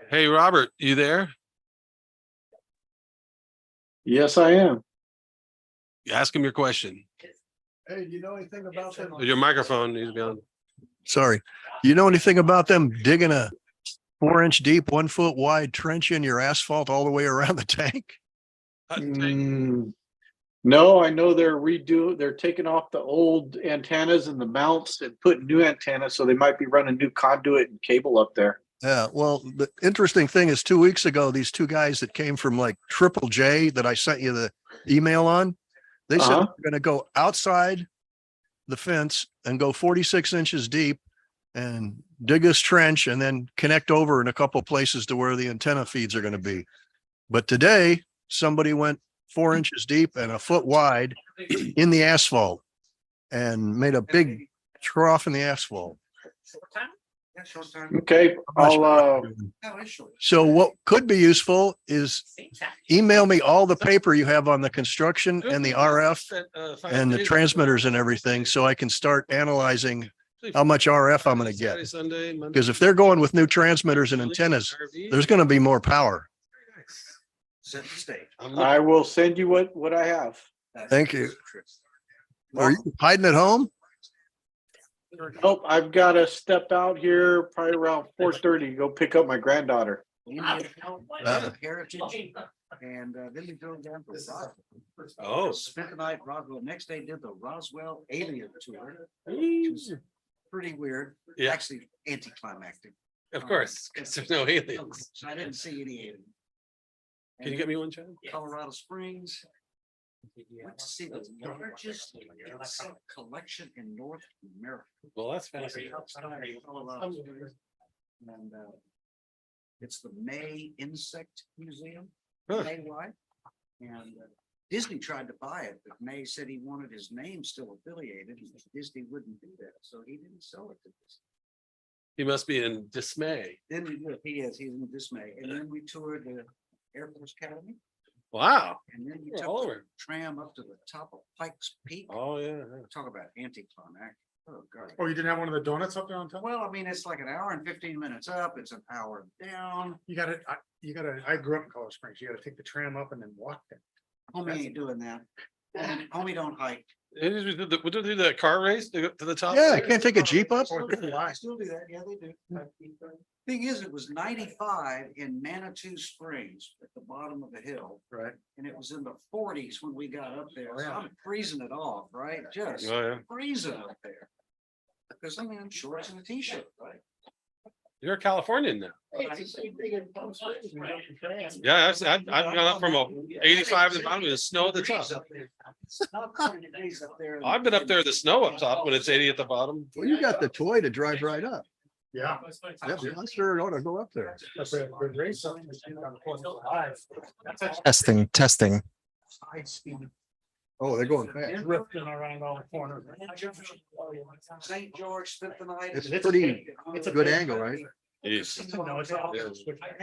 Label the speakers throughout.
Speaker 1: Hey, Robert, you there?
Speaker 2: Yes, I am.
Speaker 1: Ask him your question.
Speaker 3: Hey, do you know anything about them?
Speaker 1: Your microphone needs to be on.
Speaker 3: Sorry. You know anything about them digging a 4-inch deep, 1 foot wide trench in your asphalt all the way around the tank?
Speaker 2: No, I know they're taking off the old antennas and the mounts and putting new antennas, so they might be running new conduit and cable up there.
Speaker 3: Yeah, well, the interesting thing is 2 weeks ago, these two guys that came from like Triple J that I sent you the email on, they said
Speaker 2: Uh-huh.
Speaker 3: they're going to go outside the fence and go 46 inches deep and dig this trench and then connect over in a couple of places to where the antenna feeds are going to be. But today, somebody went 4 inches deep and a foot wide in the asphalt and made a big trough in the asphalt.
Speaker 2: Okay,
Speaker 3: So what could be useful is email me all the paper you have on the construction and the RF and the transmitters and everything, so I can start analyzing how much RF I'm going to get. Because if they're going with new transmitters and antennas, there's going to be more power.
Speaker 2: I will send you what I have.
Speaker 3: Thank you. Are you hiding at home?
Speaker 2: Nope, I've got to step out here probably around 4:30 to go pick up my granddaughter.
Speaker 4: Heritage, and then we drove down to Roswell.
Speaker 1: Oh,
Speaker 4: Spent the night in Roswell. Next day did the Roswell alien tour, which was pretty weird.
Speaker 1: Yeah.
Speaker 4: Actually anticlimactic.
Speaker 1: of course, because there's no aliens.
Speaker 4: So I didn't see any aliens.
Speaker 1: Can you get me one, Chad?
Speaker 4: Colorado Springs. Went to see the largest insect collection in North America.
Speaker 1: Well, that's fascinating.
Speaker 4: Colorado Springs. And it's the May Insect Museum,
Speaker 1: Huh.
Speaker 4: May-wide. And Disney tried to buy it, but May said he wanted his name still affiliated. And Disney wouldn't do that, so he didn't sell it to Disney.
Speaker 1: He must be in dismay.
Speaker 4: Then he's in dismay. And then we toured the Air Force Academy.
Speaker 1: Wow.
Speaker 4: And then we
Speaker 1: We're
Speaker 4: took
Speaker 1: all
Speaker 4: the
Speaker 1: over.
Speaker 4: tram up to the top of Pikes Peak.
Speaker 1: Oh, yeah.
Speaker 4: Talk about anticlimactic. Oh, God.
Speaker 5: Oh, you didn't have one of the donuts up there on top?
Speaker 4: Well, I mean, it's like an hour and 15 minutes up. It's an hour down.
Speaker 5: I grew up in Colorado Springs. You gotta take the tram up and then walk there.
Speaker 4: Homie ain't doing that. Homie don't hike.
Speaker 1: We did the car race to go to the top.
Speaker 3: Yeah, I can't take a Jeep up.
Speaker 4: Still do that. Still do that. Yeah, they do. Thing is, it was 95 in Manitou Springs at the bottom of the hill.
Speaker 5: Right.
Speaker 4: And it was in the 40s when we got up there. So I'm freezing it off, right? Just
Speaker 1: Oh, yeah.
Speaker 4: freezing up there. Because I'm in shorts and a t-shirt, right?
Speaker 1: You're a Californian now. Yeah, I've gone up from a 85 to the bottom with the snow at the top. I've been up there with the snow up top when it's 80 at the bottom.
Speaker 3: Well, you got the toy to drive right up.
Speaker 5: Yeah.
Speaker 3: Yeah, I'm sure it ought to go up there.
Speaker 5: That's a good race.
Speaker 6: Testing.
Speaker 5: High speed
Speaker 3: Oh, they're going fast.
Speaker 5: drifting around all the corners.
Speaker 4: St. George spent the night.
Speaker 3: It's pretty good angle, right?
Speaker 1: Jeez.
Speaker 5: No, it's all-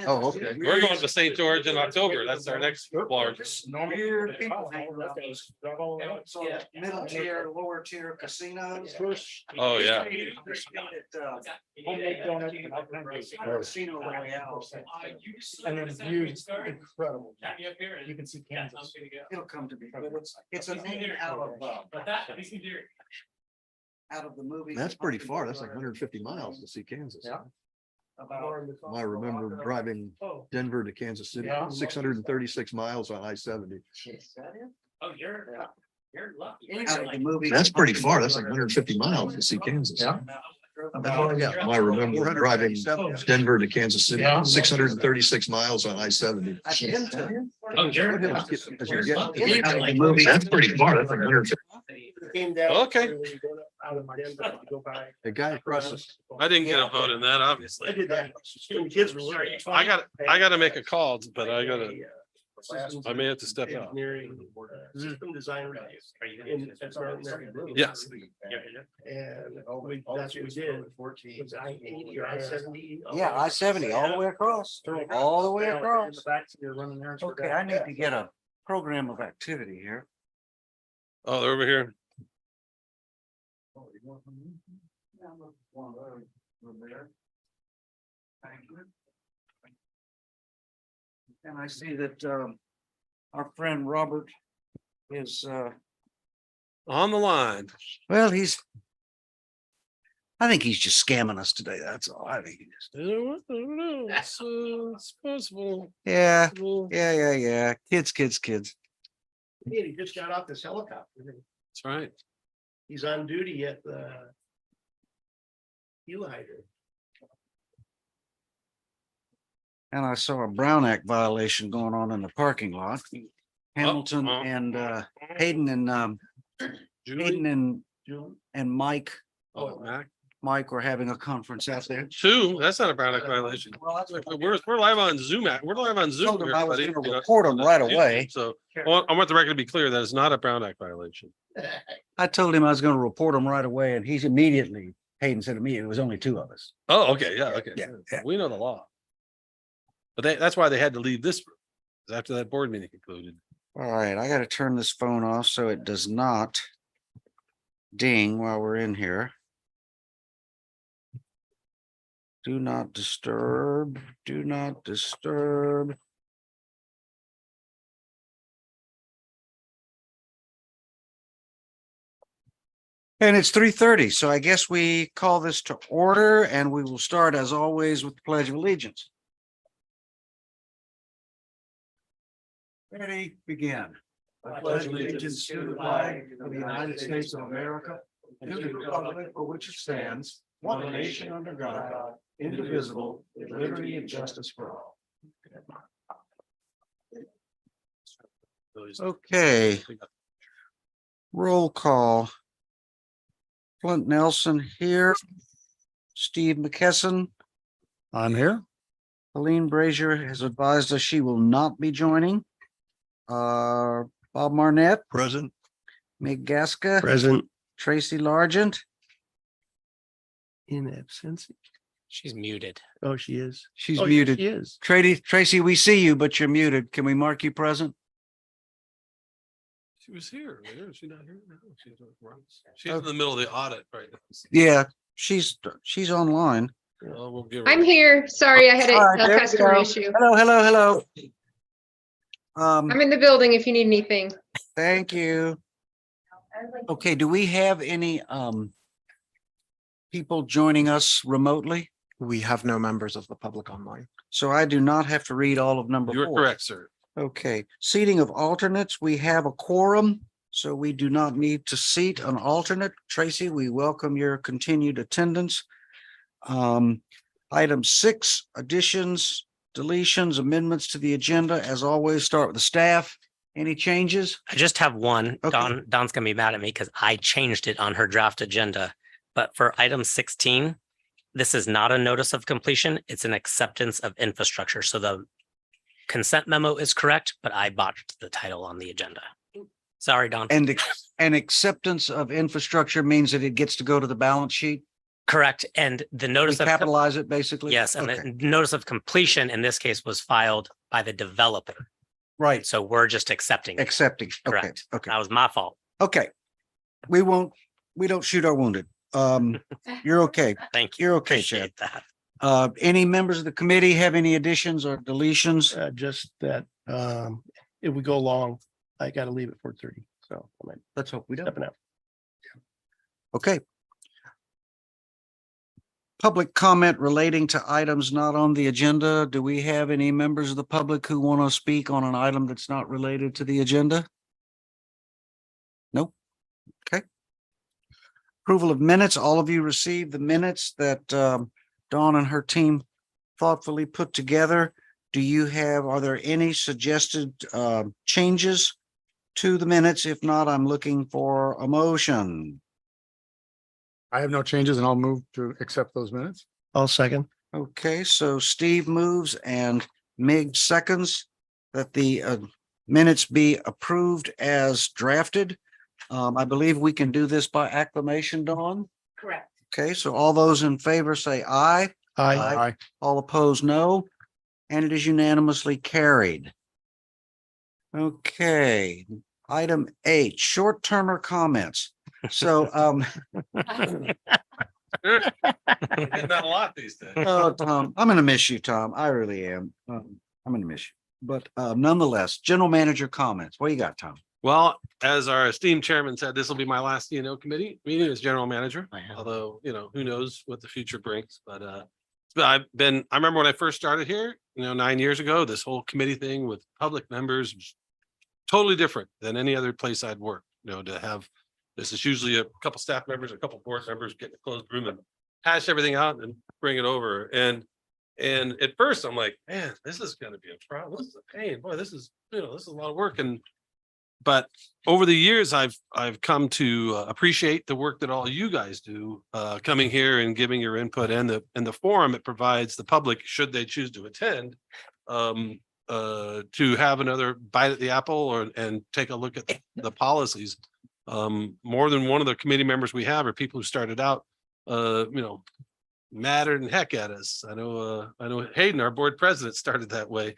Speaker 3: Oh, okay.
Speaker 1: We're going to St. George in October. That's our next largest.
Speaker 4: Weird people hanging out those middle tier, lower tier casinos.
Speaker 1: Oh, yeah.
Speaker 5: Homemade donut and I've
Speaker 4: Casino Royale.
Speaker 5: And then the view is incredible. You can see Kansas.
Speaker 4: It'll come to me, but it's a name out of the movie.
Speaker 3: That's pretty far. That's like 150 miles to see Kansas.
Speaker 5: Yeah.
Speaker 4: About
Speaker 3: I remember driving Denver to Kansas City,
Speaker 5: Yeah.
Speaker 3: 636 miles on I-70.
Speaker 5: Oh, you're lucky.
Speaker 4: out of the movie.
Speaker 3: That's pretty far. That's like 150 miles to see Kansas.
Speaker 5: Yeah.
Speaker 3: I remember driving Denver to Kansas City,
Speaker 5: Yeah.
Speaker 3: 636 miles on I-70.
Speaker 4: I've been to.
Speaker 5: Oh, you're
Speaker 3: As you get-
Speaker 4: Out of the movie.
Speaker 3: That's pretty far. That's like 150.
Speaker 1: Okay.
Speaker 3: The guy across the
Speaker 1: I didn't get a vote in that,
Speaker 5: I
Speaker 1: obviously.
Speaker 5: did that. When kids were little.
Speaker 1: I gotta make a call, but I may have to step out.
Speaker 5: System design.
Speaker 1: Yes.
Speaker 5: And that's what we did. Was I-80 or I-70?
Speaker 4: Yeah, I-70 all the way across, all the way across.
Speaker 5: Running errands.
Speaker 4: Okay, I need to get a program of activity here.
Speaker 1: Oh, they're over here.
Speaker 4: Thank you. And I see that our friend Robert is,
Speaker 1: On the line.
Speaker 4: well, I think he's just scamming us today. That's all. I think he is.
Speaker 1: I don't know. It's possible.
Speaker 4: Yeah,
Speaker 1: Well,
Speaker 4: yeah. Kids.
Speaker 5: He just got off this helicopter.
Speaker 1: That's right.
Speaker 5: He's on duty at the fuel hydrant.
Speaker 4: And I saw a Brown Act violation going on in the parking lot. Hamilton and Hayden and
Speaker 1: Julie?
Speaker 4: Hayden and Mike
Speaker 1: Oh, Mac.
Speaker 4: were having a conference out there.
Speaker 1: Two, that's not a Brown Act violation.
Speaker 4: Well, that's what
Speaker 1: We're live on Zoom. We're live on Zoom.
Speaker 4: Told him I was
Speaker 1: everybody,
Speaker 4: gonna
Speaker 1: you know,
Speaker 4: report him right
Speaker 1: YouTube.
Speaker 4: away.
Speaker 1: So I want the record to be clear that it's not a Brown Act violation.
Speaker 4: I told him I was gonna report him right away and he's immediately, Hayden said to me, it was only two of us.
Speaker 1: Oh, okay, yeah, okay.
Speaker 4: Yeah.
Speaker 1: We know the law. But that's why they had to leave this room, 'cause after that board meeting concluded.
Speaker 4: All right, I gotta turn this phone off so it does not ding while we're in here. Do not disturb, do not disturb. And it's 3:30, so I guess we call this to order and we will start as always with the Pledge of Allegiance. Ready, begin.
Speaker 5: I pledge allegiance to the flag of the United States of America and to the republic for which it stands, one nation under God, indivisible, with liberty and justice for all.
Speaker 4: Okay, roll call. Clint Nelson here. Steve McKesson.
Speaker 3: I'm here.
Speaker 4: Helene Brazier has advised us she will not be joining. Bob Marnett,
Speaker 3: Present.
Speaker 4: Mig Gaska,
Speaker 3: Present.
Speaker 4: Tracy Largent.
Speaker 3: In absence.
Speaker 6: She's muted.
Speaker 3: Oh, she is.
Speaker 4: She's
Speaker 3: Oh,
Speaker 4: muted.
Speaker 3: She is.
Speaker 4: Tracy, we see you, but you're muted. Can we mark you present?
Speaker 1: She was here. earlier. Is she not here? No, she's in the middle of the audit right now.
Speaker 4: Yeah, she's online.
Speaker 1: Well, we'll give her-
Speaker 7: I'm here. Sorry, I had
Speaker 4: All right,
Speaker 7: a
Speaker 4: there we
Speaker 7: customer
Speaker 4: go.
Speaker 7: issue.
Speaker 4: Hello.
Speaker 7: I'm in the building if you need anything.
Speaker 4: Thank you. Okay, do we have any people joining us remotely?
Speaker 6: We have no members of the public online.
Speaker 4: So I do not have to read all of number
Speaker 1: You're
Speaker 4: 4.
Speaker 1: correct, sir.
Speaker 4: Okay, seating of alternates, we have a quorum, so we do not need to seat an alternate. Tracy, we welcome your continued attendance. Item 6, additions, deletions, amendments to the agenda. As always, start with the staff. Any changes?
Speaker 6: I just have one.
Speaker 4: Okay.
Speaker 6: Don's gonna be mad at me because I changed it on her draft agenda. But for item 16, this is not a notice of completion. It's an acceptance of infrastructure. So the consent memo is correct, but I botched the title on the agenda. Sorry, Don.
Speaker 4: And an acceptance of infrastructure means that it gets to go to the balance sheet.
Speaker 6: Correct. And the
Speaker 4: We
Speaker 6: notice of,
Speaker 4: capitalize it, basically?
Speaker 6: yes, and
Speaker 4: Okay.
Speaker 6: the notice of completion in this case was filed by the developer.
Speaker 4: Right,
Speaker 6: So we're just accepting. it.
Speaker 4: accepting. Okay,
Speaker 6: Correct.
Speaker 4: okay.
Speaker 6: That was my fault.
Speaker 4: Okay. We don't shoot our wounded. You're okay.
Speaker 6: Thank you.
Speaker 4: You're okay, Chad.
Speaker 6: Appreciate that.
Speaker 4: Any members of the committee have any additions or deletions?
Speaker 5: Just that, if we go long, I gotta leave at 4:30, so I'm
Speaker 4: Let's hope we don't.
Speaker 5: stepping out.
Speaker 4: Okay. Public comment relating to items not on the agenda. Do we have any members of the public who want to speak on an item that's not related to the agenda? Nope. Okay. Approval of minutes. All of you received the minutes that Dawn and her team thoughtfully put together. Are there any suggested changes to the minutes? If not, I'm looking for a motion.
Speaker 8: I have no changes and I'll move to accept those minutes.
Speaker 5: I'll second.
Speaker 4: Okay, so Steve moves and Mig seconds that the minutes be approved as drafted. I believe we can do this by acclamation, Dawn.
Speaker 7: Correct.
Speaker 4: Okay, so all those in favor say aye.
Speaker 5: Aye.
Speaker 4: All opposed, no. And it is unanimously carried. Okay, item 8, short-termer comments. So,
Speaker 1: Getting that a lot these days.
Speaker 4: oh, Tom, I'm gonna miss you, Tom. I really am. I'm gonna miss you. But nonetheless, general manager comments. What you got, Tom?
Speaker 1: Well, as our esteemed chairman said, this will be my last committee meeting as general manager. Although, who knows what the future brings, but I remember when I first started here, 9 years ago, this whole committee thing with public members was totally different than any other place I'd worked, to have, this is usually a couple staff members, a couple board members get in a closed room and hash everything out and bring it over. And at first I'm like, man, this is gonna be a problem. This is a pain. Boy, this is a lot of work. But over the years, I've come to appreciate the work that all you guys do, coming here and giving your input, and the forum it provides the public, should they choose to attend, to have another bite at the apple and take a look at the policies. More than one of the committee members we have are people who started out, madder than heck at us. I know Hayden, our board president, started that way.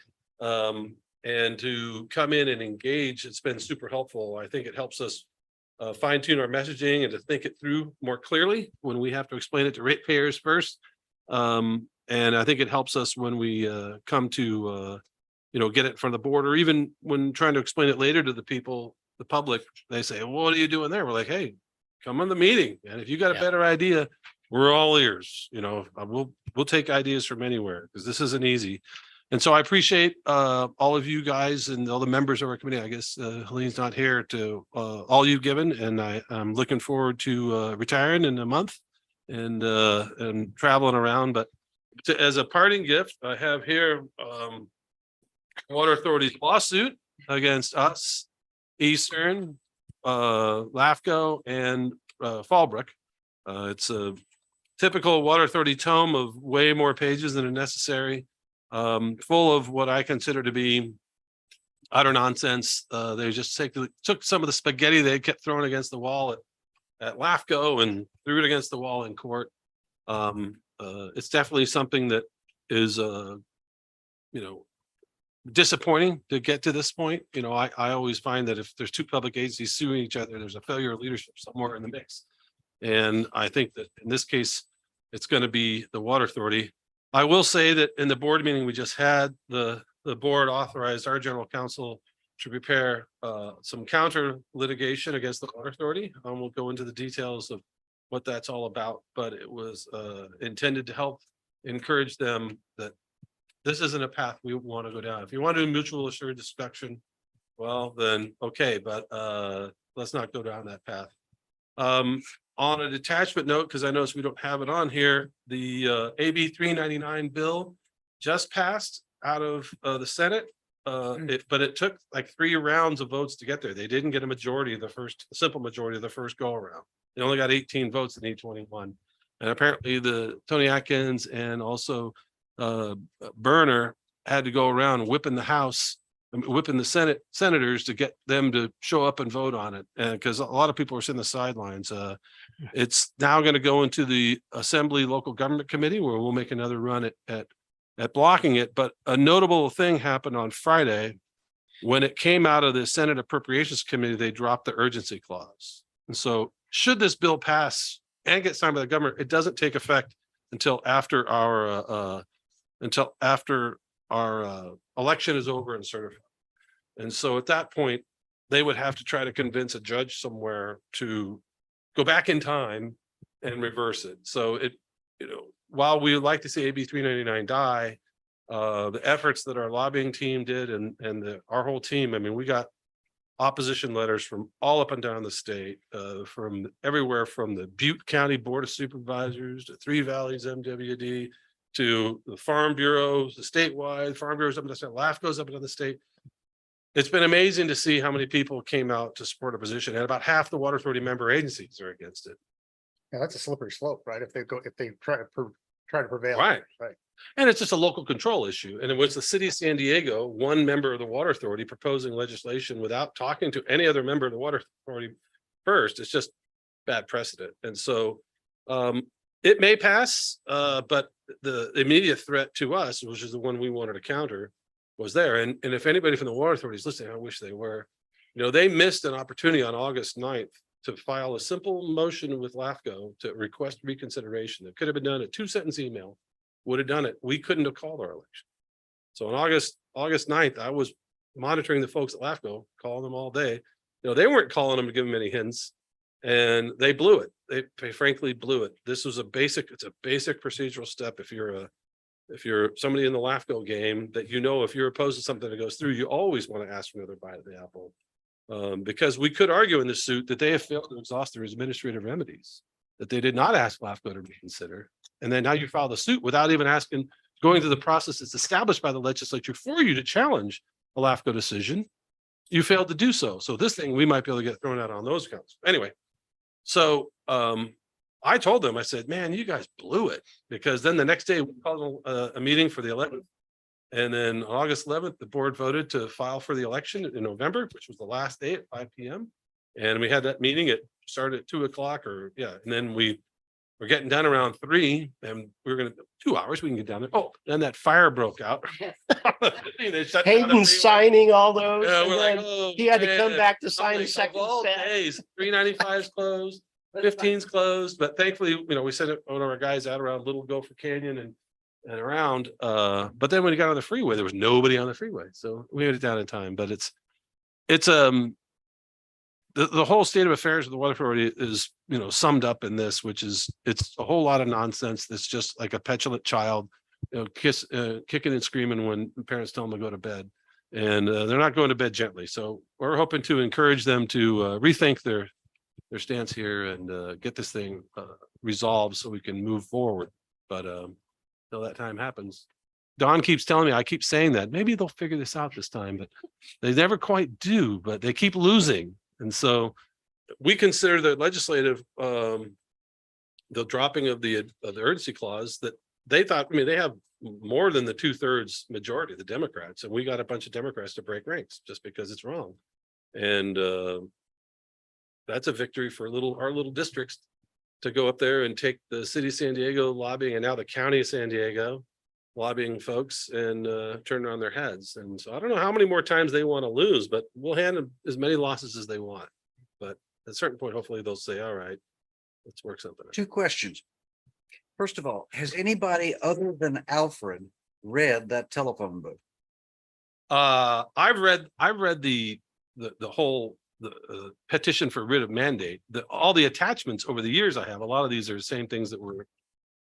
Speaker 1: And to come in and engage, it's been super helpful. I think it helps us fine tune our messaging and to think it through more clearly when we have to explain it to ratepayers first. And I think it helps us when we come to, get it from the board, or even when trying to explain it later to the people, the public, they say, well, what are you doing there? We're like, hey, come on the meeting. And if you got a better idea, we're all ears. We'll take ideas from anywhere, because this isn't easy. And so I appreciate all of you guys and all the members of our committee. I guess Helene's not here, to all you've given, and I'm looking forward to retiring in a month and traveling around. But as a parting gift, I have here Water Authority's lawsuit against us, Eastern, LAFCO, and Fallbrook. It's a typical Water Authority tome of way more pages than are necessary. Full of what I consider to be utter nonsense. They just took some of the spaghetti they kept throwing against the wall at LAFCO and threw it against the wall in court. It's definitely something that is, disappointing to get to this point. I always find that if there's two public agencies suing each other, there's a failure of leadership somewhere in the mix. And I think that in this case, it's going to be the Water Authority. I will say that in the board meeting we just had, the board authorized our general counsel to prepare some counter litigation against the Water Authority. We'll go into the details of what that's all about, but it was intended to help encourage them that this isn't a path we want to go down. If you want to do mutual assured inspection, well, then okay, but let's not go down that path. On a detachment note, because I noticed we don't have it on here, the AB 399 bill just passed out of the Senate, but it took like 3 rounds of votes to get there. They didn't get a simple majority of the first go around. They only got 18 votes, they need 21. And apparently the Tony Atkins and also Berner had to go around whipping the senators to get them to show up and vote on it. And because a lot of people are sitting the sidelines, it's now going to go into the Assembly Local Government Committee, where we'll make another run at blocking it. But a notable thing happened on Friday. When it came out of the Senate Appropriations Committee, they dropped the urgency clause. And so should this bill pass and get signed by the governor, it doesn't take effect until after our election is over and certified. And so at that point, they would have to try to convince a judge somewhere to go back in time and reverse it. So while we would like to see AB 399 die, the efforts that our lobbying team did and our whole team, I mean, we got opposition letters from all up and down the state, from everywhere from the Butte County Board of Supervisors to Three Valleys MWD to the Farm Bureaus, the statewide Farm Bureaus up in the state, LAFCO's up in the state. It's been amazing to see how many people came out to support a position, and about half the Water Authority member agencies are against it.
Speaker 8: Yeah, that's a slippery slope, right? If they try to prevail.
Speaker 1: Right.
Speaker 8: Right.
Speaker 1: And it's just a local control issue. And it was the city of San Diego, one member of the Water Authority, proposing legislation without talking to any other member of the Water Authority first. It's just bad precedent. And so it may pass, but the immediate threat to us, which is the one we wanted to counter, was there. And if anybody from the Water Authority is listening, I wish they were. They missed an opportunity on August 9th to file a simple motion with LAFCO to request reconsideration. That could have been done a 2-sentence email, would have done it. We couldn't have called our election. So on August August 9th, I was monitoring the folks at LAFCO, calling them all day. You know, they weren't calling them to give them any hints. And they blew it. They frankly blew it. It's a basic procedural step. If you're somebody in the LAFCO game that, you know, if you're opposed to something that goes through, you always want to ask for another bite of the apple. Because we could argue in this suit that they have failed to exhaust their administrative remedies, that they did not ask LAFCO to reconsider. And then now you file the suit without even going through the process that's established by the legislature for you to challenge a LAFCO decision. You failed to do so. So this thing, we might be able to get thrown out on those counts. Anyway, so I told them, I said, man, you guys blew it, because then the next day we called a meeting for the 11th. And then August 11th, the board voted to file for the election in November, which was the last day at 5 p.m. And we had that meeting. It started at 2 o'clock and then we were getting done around 3, and we were going to 2 hours. We can get down there. Oh, then that fire broke out. They shut down the
Speaker 5: Hayden
Speaker 1: freeway.
Speaker 5: signing all those.
Speaker 1: Yeah,
Speaker 5: and
Speaker 1: we're like,
Speaker 5: then
Speaker 1: oh,
Speaker 5: he had to come
Speaker 1: man.
Speaker 5: back to
Speaker 1: I'm
Speaker 5: sign a
Speaker 1: like,
Speaker 5: second
Speaker 1: of all
Speaker 5: set.
Speaker 1: days, 395's closed, 15's closed, but thankfully, you know, we sent one of our guys out around Little Gopher Canyon and around. But then when we got on the freeway, there was nobody on the freeway, so we made it down in time. But it's the whole state of affairs of the Water Authority is, you know, summed up in this, which is it's a whole lot of nonsense. That's just like a petulant child, you know, kicking and screaming when parents tell them to go to bed, and they're not going to bed gently. So we're hoping to encourage them to rethink their stance here and get this thing resolved so we can move forward. But till that time happens, Don keeps telling me, I keep saying that maybe they'll figure this out this time, but they never quite do. But they keep losing, and so we consider the legislative the dropping of the urgency clause that they thought. I mean, they have more than the 2/3 majority of the Democrats, and we got a bunch of Democrats to break ranks just because it's wrong. And that's a victory for our little districts to go up there and take the city of San Diego lobbying, and now the county of San Diego lobbying folks, and turn on their heads. And so I don't know how many more times they want to lose, but we'll hand them as many losses as they want. But at a certain point, hopefully they'll say, all right, let's work something out.
Speaker 4: 2 questions. First of all, has anybody other than Alfred read that telephone book?
Speaker 1: I've read the whole petition for writ of mandate. All the attachments over the years I have, a lot of these are the same things that were,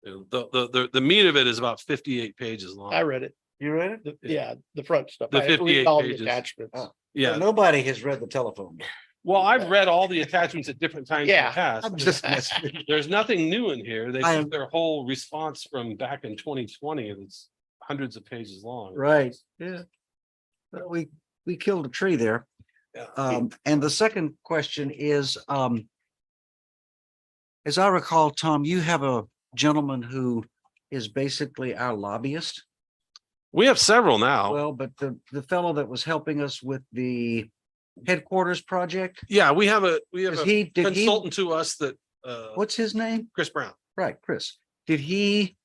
Speaker 1: you know, the meat of it is about 58 pages long.
Speaker 5: I read it.
Speaker 4: You read it?
Speaker 5: Yeah, the front stuff.
Speaker 1: The
Speaker 5: I read
Speaker 1: 58
Speaker 5: all the
Speaker 1: pages.
Speaker 5: attachments.
Speaker 4: Oh.
Speaker 1: Yeah.
Speaker 4: Nobody has read the telephone book.
Speaker 1: Well, I've read all the attachments at different times in
Speaker 5: Yeah,
Speaker 1: the past.
Speaker 4: I'm just messing.
Speaker 1: There's nothing new in here. They
Speaker 4: I
Speaker 1: took
Speaker 4: am-
Speaker 1: their whole response from back in 2020, and it's hundreds of pages long.
Speaker 4: Right, yeah. But we killed a tree there.
Speaker 1: Yeah.
Speaker 4: And the second question is, as I recall, Tom, you have a gentleman who is basically our lobbyist.
Speaker 1: We have several now.
Speaker 4: Well, but the fellow that was helping us with the headquarters project,
Speaker 1: Yeah, we have a
Speaker 4: did he,
Speaker 1: consultant to us that
Speaker 4: what's his name?
Speaker 1: Chris Brown.
Speaker 4: Right, Chris. Did he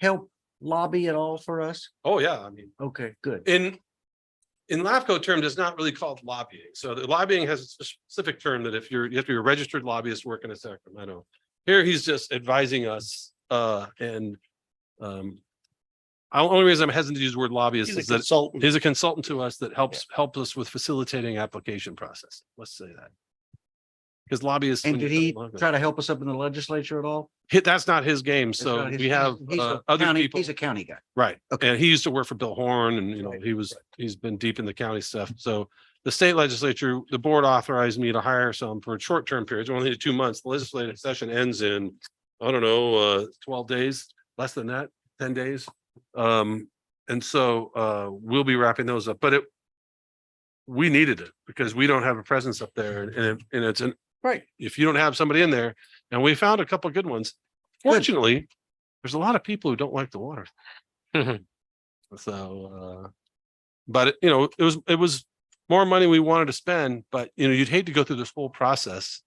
Speaker 4: help lobby at all for us?
Speaker 1: Oh, yeah. I mean,
Speaker 4: Okay, good.
Speaker 1: in LAFCO terms, it's not really called lobbying. So the lobbying has a specific term that you have to be a registered lobbyist working in Sacramento. Here, he's just advising us, and the only reason I'm hesitant to use the word lobbyist
Speaker 5: He's a
Speaker 1: is that
Speaker 5: consultant.
Speaker 1: he's a consultant to us that helps us with facilitating application process. Let's say that. Because lobbyists.
Speaker 4: And
Speaker 1: when
Speaker 4: did
Speaker 1: you
Speaker 4: he
Speaker 1: talk about-
Speaker 4: try to help us up in the legislature at all?
Speaker 1: That's not his game.
Speaker 4: It's
Speaker 1: So
Speaker 4: not his-
Speaker 1: we have
Speaker 4: he's a
Speaker 1: other
Speaker 4: county-
Speaker 1: people.
Speaker 4: He's a county guy.
Speaker 1: Right.
Speaker 4: Okay.
Speaker 1: And he used to work for Bill Horn, and, you know,
Speaker 4: Right,
Speaker 1: he's been deep in the county stuff. So the state legislature, the board authorized me to hire some for short-term periods, only 2 months. The legislative session ends in, I don't know, 12 days, less than that, 10 days. And so we'll be wrapping those up, but we needed it because we don't have a presence up there, and it's
Speaker 4: Right.
Speaker 1: if you don't have somebody in there, and we found a couple of good ones. Fortunately, there's a lot of people who don't like the water. So, but it was more money we wanted to spend, but you'd hate to go through this whole process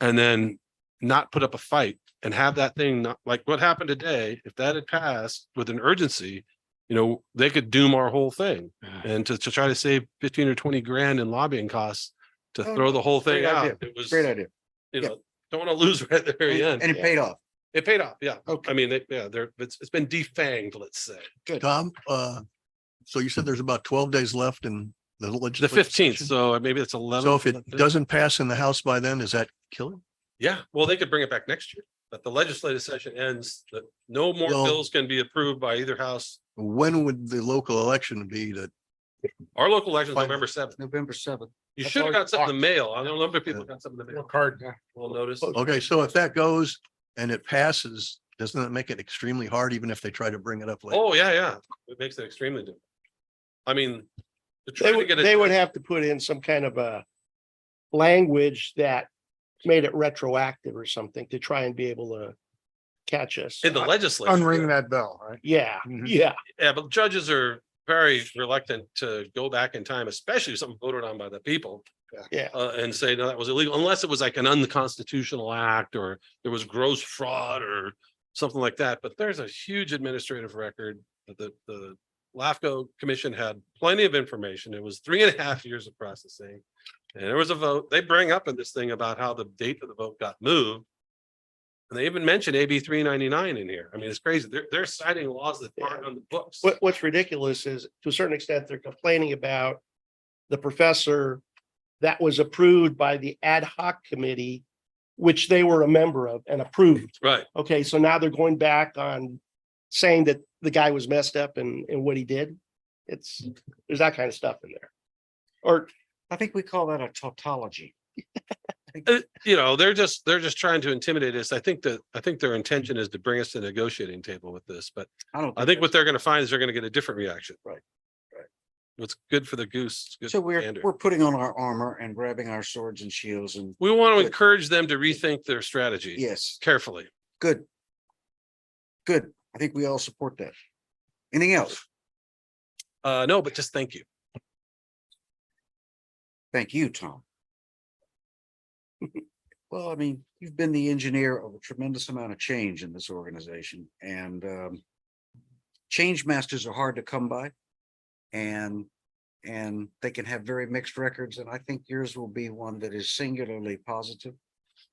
Speaker 1: and then not put up a fight and have that thing not like what happened today. If that had passed with an urgency, they could doom our whole thing. And to try to save 15 or 20 grand in lobbying costs to
Speaker 4: Oh,
Speaker 1: throw the whole thing
Speaker 4: great idea.
Speaker 1: out. It was,
Speaker 4: Great idea.
Speaker 1: don't want to lose right at the very end.
Speaker 4: And it paid off.
Speaker 1: It paid off. Yeah.
Speaker 4: Okay.
Speaker 1: I mean, it's been defanged, let's say.
Speaker 3: Tom, So you said there's about 12 days left in the
Speaker 1: The
Speaker 3: legislative
Speaker 1: 15th,
Speaker 3: session?
Speaker 1: so maybe it's 11.
Speaker 3: So if it doesn't pass in the House by then, does that kill it?
Speaker 1: Yeah, well, they could bring it back next year, but the legislative session ends, that no more
Speaker 3: Well-
Speaker 1: bills can be approved by either house.
Speaker 3: When would the local election be that?
Speaker 1: Our local election is
Speaker 3: Fine.
Speaker 1: November 7th.
Speaker 4: November 7th.
Speaker 1: You
Speaker 8: That's
Speaker 1: should have
Speaker 8: already
Speaker 1: got something in the mail. I know a number of people
Speaker 3: Yeah.
Speaker 1: got something in the
Speaker 8: Little
Speaker 1: mail.
Speaker 8: card, yeah.
Speaker 1: We'll notice.
Speaker 3: Okay, so if that goes and it passes, doesn't it make it extremely hard even if they try to bring it up later?
Speaker 1: Oh, yeah, yeah. It makes it extremely difficult. I mean. to try
Speaker 5: They
Speaker 1: to
Speaker 5: would,
Speaker 1: get it-
Speaker 5: they would have to put in some kind of a language that made it retroactive or something to try and be able to catch us.
Speaker 1: In the legislature.
Speaker 8: Unring that bell, right?
Speaker 5: Yeah,
Speaker 8: Mhm.
Speaker 5: yeah.
Speaker 1: Yeah, but judges are very reluctant to go back in time, especially if something voted on by the people.
Speaker 5: Yeah.
Speaker 1: And say, no, that was illegal, unless it was like an unconstitutional act or there was gross fraud or something like that. But there's a huge administrative record that the LAFCO commission had plenty of information. It was 3.5 years of processing. And there was a vote. They bring up in this thing about how the date of the vote got moved. And they even mentioned AB 399 in here. I mean, it's crazy. They're citing laws that aren't on the books.
Speaker 5: What's ridiculous is to a certain extent, they're complaining about the professor that was approved by the ad hoc committee, which they were a member of and approved.
Speaker 1: Right.
Speaker 5: Okay, so now they're going back on saying that the guy was messed up in what he did. There's that kind of stuff in there. Or
Speaker 4: I think we call that a tautology.
Speaker 1: You know, they're just trying to intimidate us. I think their intention is to bring us to the negotiating table with this, but I think what they're going to find is they're going to get a different reaction.
Speaker 4: Right.
Speaker 1: What's good for the goose. is good
Speaker 4: So
Speaker 1: for the gander.
Speaker 4: we're putting on our armor and grabbing our swords and shields and
Speaker 1: We want to
Speaker 4: Good.
Speaker 1: encourage them to rethink their strategy
Speaker 4: yes,
Speaker 1: carefully.
Speaker 4: good. Good. I think we all support that. Anything else?
Speaker 1: No, but just thank you.
Speaker 4: Thank you, Tom. Well, I mean, you've been the engineer of a tremendous amount of change in this organization and change masters are hard to come by. And they can have very mixed records. And I think yours will be one that is singularly positive.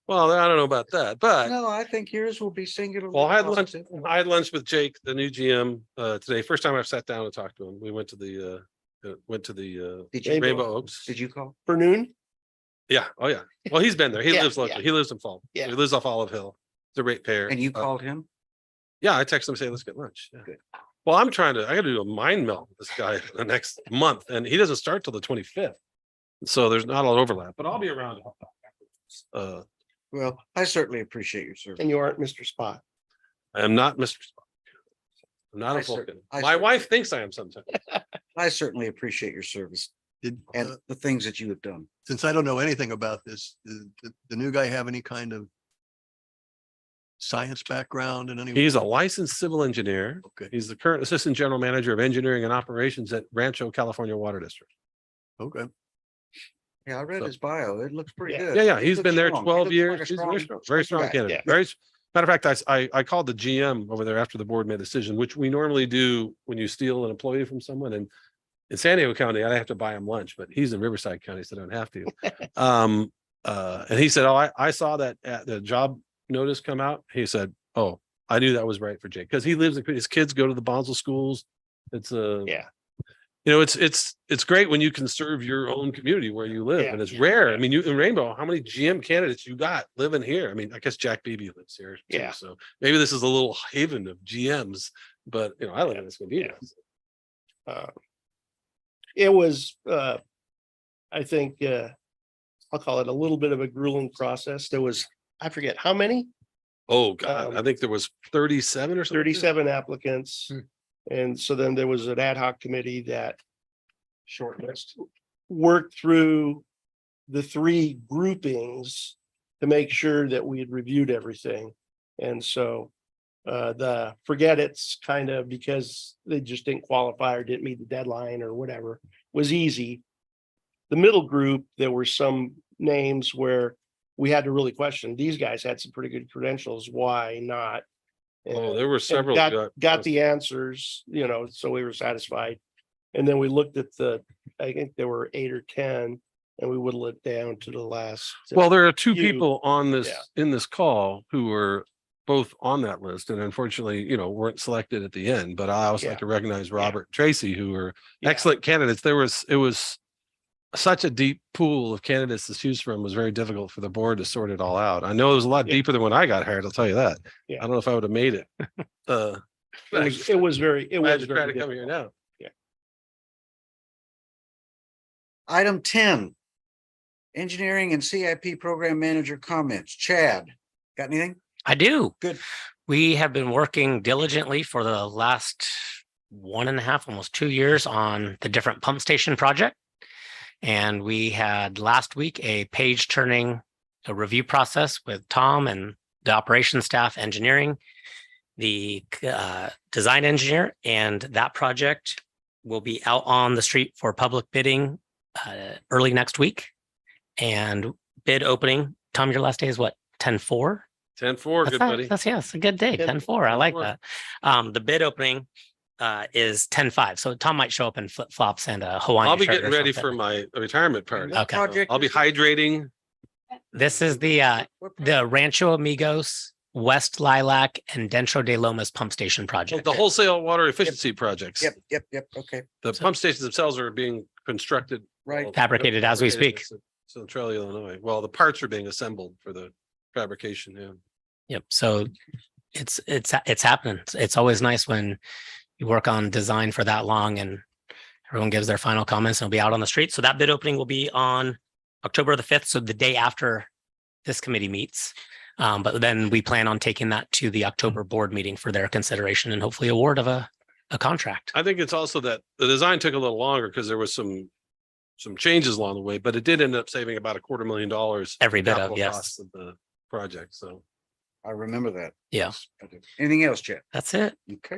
Speaker 1: Well, I don't know about that, but
Speaker 4: No, I think yours will be singularly.
Speaker 1: well, I had lunch.
Speaker 4: positive.
Speaker 1: I had lunch with Jake, the new GM, today. First time I've sat down and talked to him. We went to the
Speaker 4: Did you,
Speaker 1: Rainbow Oaks.
Speaker 4: did you call?
Speaker 5: for noon,
Speaker 1: Yeah. Oh, yeah. Well, he's been there. He
Speaker 5: Yeah,
Speaker 1: lives locally. He lives in Fall.
Speaker 5: Yeah.
Speaker 1: He lives off Olive Hill. It's a ratepayer.
Speaker 4: And you
Speaker 1: Uh,
Speaker 4: called him?
Speaker 1: Yeah, I texted him, say, let's get lunch. Yeah.
Speaker 4: Good.
Speaker 1: Well, I gotta do a mind melt with this guy the next month and he doesn't start till the 25th. So there's not a lot of overlap, but I'll be around. to help out afterwards.
Speaker 4: Well, I certainly appreciate your service.
Speaker 5: and you aren't Mr. Spot.
Speaker 1: I am not Mr. Spock. I'm not
Speaker 4: I
Speaker 1: a
Speaker 4: cer-
Speaker 1: Vulcan.
Speaker 4: I
Speaker 1: My
Speaker 4: cer-
Speaker 1: wife thinks I am sometimes.
Speaker 4: I certainly appreciate your service
Speaker 3: Did,
Speaker 4: and the things that you have done.
Speaker 3: since I don't know anything about this, the new guy have any kind of science background in any?
Speaker 1: He's a licensed civil engineer.
Speaker 3: Okay,
Speaker 1: He's the current assistant general manager of engineering and operations at Rancho California Water District.
Speaker 3: okay.
Speaker 4: Yeah, I read
Speaker 1: So-
Speaker 4: his bio. It looks pretty
Speaker 5: Yeah.
Speaker 4: good.
Speaker 1: Yeah, yeah,
Speaker 4: He
Speaker 1: he's
Speaker 4: looks
Speaker 1: been there
Speaker 4: strong. He
Speaker 1: 12
Speaker 4: looks
Speaker 1: years.
Speaker 4: like a
Speaker 1: He's
Speaker 4: strong-
Speaker 1: very strong
Speaker 4: guy.
Speaker 1: candidate.
Speaker 5: Yeah.
Speaker 1: Very, matter of fact, I called the GM over there after the board made a decision, which we normally do when you steal an employee from someone. And in San Diego County, I have to buy him lunch, but he's in Riverside County, so I don't have to. And he said, oh, I saw that the job notice come out. He said, oh, I knew that was right for Jake because he lives, his kids go to the Bonsall schools. It's
Speaker 5: Yeah.
Speaker 1: you know, it's great when you can serve your own community where you live,
Speaker 5: Yeah.
Speaker 1: and it's rare. I mean, you in Rainbow, how many GM candidates you got living here? I mean, I guess Jack Beebe lives here. too,
Speaker 5: Yeah.
Speaker 1: So maybe this is a little haven of GMs, but you know, I live in Escondido.
Speaker 5: It was, I think, I'll call it a little bit of a grueling process. There was, I forget how many,
Speaker 1: Oh, God, I think there was 37 or something.
Speaker 5: 37 applicants.
Speaker 8: Hmm.
Speaker 5: And so then there was an ad hoc committee that shortlist worked through the three groupings to make sure that we had reviewed everything. And so the forget it's kind of because they just didn't qualify or didn't meet the deadline or whatever was easy. The middle group, there were some names where we had to really question, these guys had some pretty good credentials, why not?
Speaker 1: Oh,
Speaker 5: And-
Speaker 1: there were
Speaker 5: and
Speaker 1: several.
Speaker 5: got the answers, you know, so we were satisfied. And then we looked at I think there were 8 or 10, and we whittled it down to the last.
Speaker 1: Well, there are two
Speaker 5: few.
Speaker 1: people on this,
Speaker 5: Yeah.
Speaker 1: in this call who were both on that list and unfortunately, weren't selected at the end. But I also like
Speaker 4: Yeah.
Speaker 1: to recognize Robert and Tracy, who were
Speaker 4: Yeah.
Speaker 1: excellent candidates. It was such a deep pool of candidates to choose from. It was very difficult for the board to sort it all out. I know it was a lot
Speaker 5: Yeah.
Speaker 1: deeper than when I got hired, I'll tell you that.
Speaker 5: Yeah.
Speaker 1: I don't know if I would have made it.
Speaker 5: It was very, it
Speaker 1: I had
Speaker 5: was
Speaker 1: to try
Speaker 5: very
Speaker 1: to come here
Speaker 5: difficult.
Speaker 1: now.
Speaker 4: Item 10. Engineering and CIP Program Manager comments. Chad, got anything?
Speaker 6: I do.
Speaker 4: Good.
Speaker 6: We have been working diligently for the last 1.5, almost 2 years on the different pump station project. And we had last week a page turning a review process with Tom and the operations staff, engineering, the design engineer, and that project will be out on the street for public bidding early next week. And bid opening, Tom, your last day is what? 10/4?
Speaker 1: 10-4, good buddy.
Speaker 6: That's yeah, it's a good day. 10/4. I like
Speaker 1: 10/4.
Speaker 6: that. The bid opening is 10/5. So Tom might show up in flip flops and a Hawaiian.
Speaker 1: I'll be
Speaker 6: shirt
Speaker 1: getting
Speaker 6: or
Speaker 1: ready
Speaker 6: something.
Speaker 1: for my retirement party.
Speaker 4: What
Speaker 6: Okay.
Speaker 4: project
Speaker 1: I'll be
Speaker 4: is-
Speaker 1: hydrating.
Speaker 6: This is the
Speaker 4: what project?
Speaker 6: Rancho Amigos, West Lilac, and Dentro de Lomas pump station project.
Speaker 1: The wholesale water efficiency projects.
Speaker 4: Yep. Okay,
Speaker 1: The pump stations themselves are being constructed.
Speaker 4: right.
Speaker 6: Fabricated as we speak.
Speaker 1: Centralia, Illinois. Well, the parts are being assembled for the fabrication. Yeah.
Speaker 6: Yep. So it's happening. It's always nice when you work on design for that long and everyone gives their final comments and it'll be out on the street. So that bid opening will be on October the 5th. So the day after this committee meets. But then we plan on taking that to the October board meeting for their consideration and hopefully award of a contract.
Speaker 1: I think it's also that the design took a little longer because there was some changes along the way, but it did end up saving about $250,000.
Speaker 6: Every bit of,
Speaker 1: capital
Speaker 6: yes.
Speaker 1: costs of the project. So
Speaker 4: I remember that.
Speaker 6: Yeah.
Speaker 4: I do. Anything else, Chad?
Speaker 6: That's it.
Speaker 4: Okay.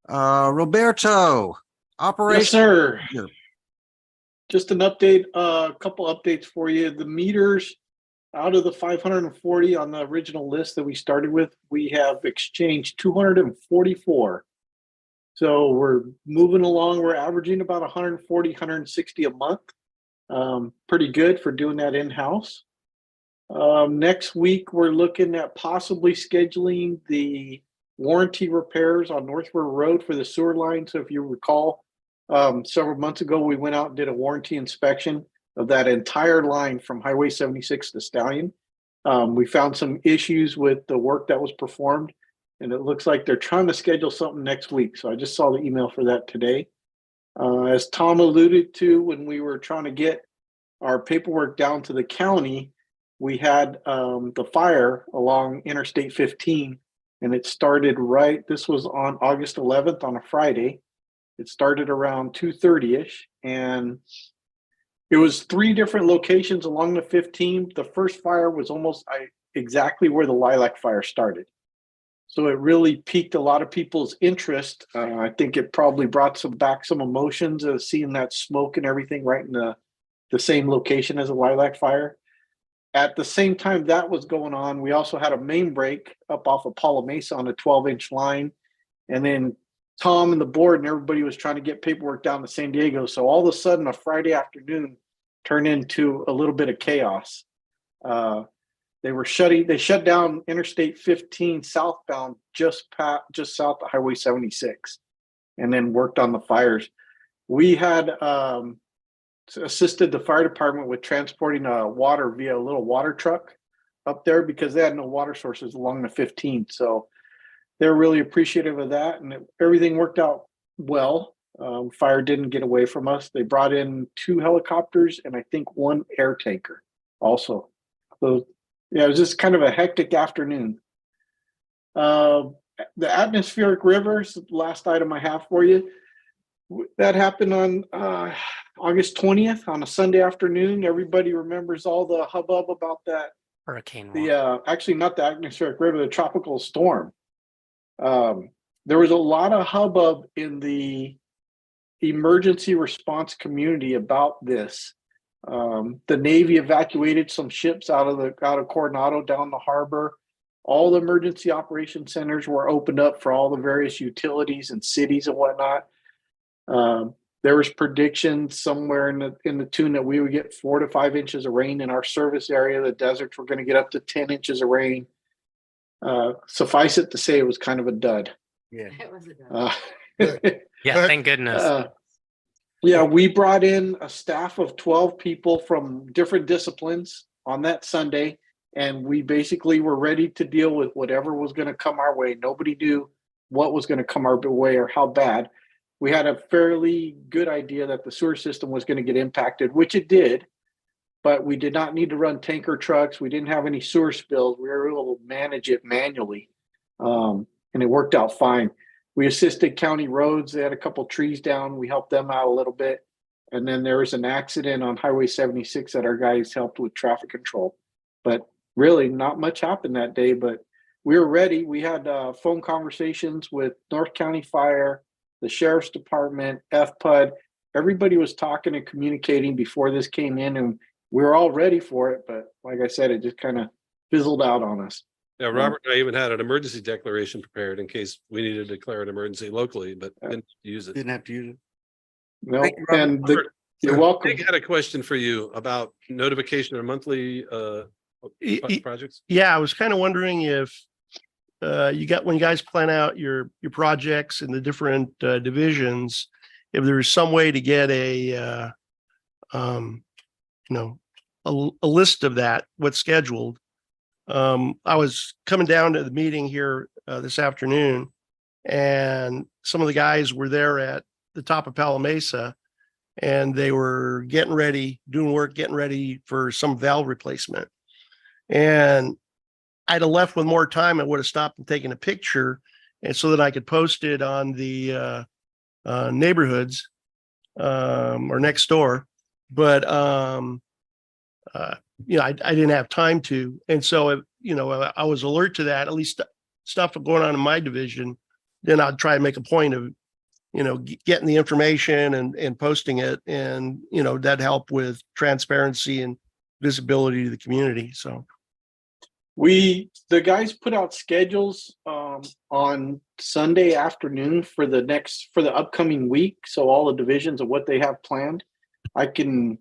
Speaker 4: Roberto,
Speaker 2: Yes,
Speaker 4: operation.
Speaker 2: sir.
Speaker 4: Sure.
Speaker 2: Just an update, a couple updates for you. The meters out of the 540 on the original list that we started with, we have exchanged 244. So we're moving along. We're averaging about 140, 160 a month. Pretty good for doing that in-house. Next week, we're looking at possibly scheduling the warranty repairs on Northward Road for the sewer line. So if you recall, several months ago, we went out and did a warranty inspection of that entire line from Highway 76 to Stallion. We found some issues with the work that was performed, and it looks like they're trying to schedule something next week. So I just saw the email for that today. As Tom alluded to, when we were trying to get our paperwork down to the county, we had the fire along Interstate 15, and it started this was on August 11th on a Friday. It started around 2:30ish, and it was 3 different locations along the 15. The first fire was almost exactly where the Lilac fire started. So it really piqued a lot of people's interest. I think it probably brought back some emotions of seeing that smoke and everything right in the same location as a Lilac fire. At the same time that was going on, we also had a main break up off of Paula Mesa on a 12-inch line. And then Tom and the board and everybody was trying to get paperwork down to San Diego. So all of a sudden, a Friday afternoon turned into a little bit of chaos. They shut down Interstate 15 southbound just south of Highway 76, and then worked on the fires. We had assisted the fire department with transporting water via a little water truck up there because they had no water sources along the 15. So they're really appreciative of that, and everything worked out well. Fire didn't get away from us. They brought in 2 helicopters and I think 1 air tanker also. So yeah, it was just kind of a hectic afternoon. The atmospheric rivers, the last item I have for you, that happened on August 20th on a Sunday afternoon. Everybody remembers all the hubbub about that.
Speaker 6: Hurricane.
Speaker 2: Actually not the atmospheric river, the tropical storm. There was a lot of hubbub in the emergency response community about this. The Navy evacuated some ships out of Coronado down the harbor. All the emergency operation centers were opened up for all the various utilities and cities and whatnot. There was predictions somewhere in the tune that we would get 4 to 5 inches of rain in our service area. The deserts were going to get up to 10 inches of rain. Suffice it to say, it was kind of a dud.
Speaker 4: Yeah.
Speaker 2: Uh,
Speaker 6: Yeah, thank goodness.
Speaker 2: Yeah, we brought in a staff of 12 people from different disciplines on that Sunday, and we basically were ready to deal with whatever was going to come our way. Nobody knew what was going to come our way or how bad. We had a fairly good idea that the sewer system was going to get impacted, which it did, but we did not need to run tanker trucks. We didn't have any sewer spills. We were able to manage it manually, and it worked out fine. We assisted county roads. They had a couple trees down. We helped them out a little bit. And then there was an accident on Highway 76 that our guys helped with traffic control. But really not much happened that day, but we were ready. We had phone conversations with North County Fire, the Sheriff's Department, FPUD. Everybody was talking and communicating before this came in, and we were all ready for it. But like I said, it just kind of fizzled out on us.
Speaker 1: Yeah, Robert and I even had an emergency declaration prepared in case we needed to declare an emergency locally, but didn't use it.
Speaker 4: Didn't have to use it.
Speaker 2: No,
Speaker 4: Thank you, Robert.
Speaker 2: and you're welcome.
Speaker 1: I had a question for you about notification of monthly projects.
Speaker 5: Yeah, I was kind of wondering if when you guys plan out your projects in the different divisions, if there's some way to get a list of that, what's scheduled. I was coming down to the meeting here this afternoon, and some of the guys were there at the top of Palo Mesa, and they were getting ready for some valve replacement. And I'd have left with more time. I would have stopped and taken a picture, and so that I could post it on the neighborhoods or next door. But I didn't have time to. And so, I was alert to that, at least stuff going on in my division. Then I'd try to make a point of, getting the information and posting it. And, that helped with transparency and visibility to the community. So
Speaker 2: The guys put out schedules on Sunday afternoon for the upcoming week. So all the divisions of what they have planned. I can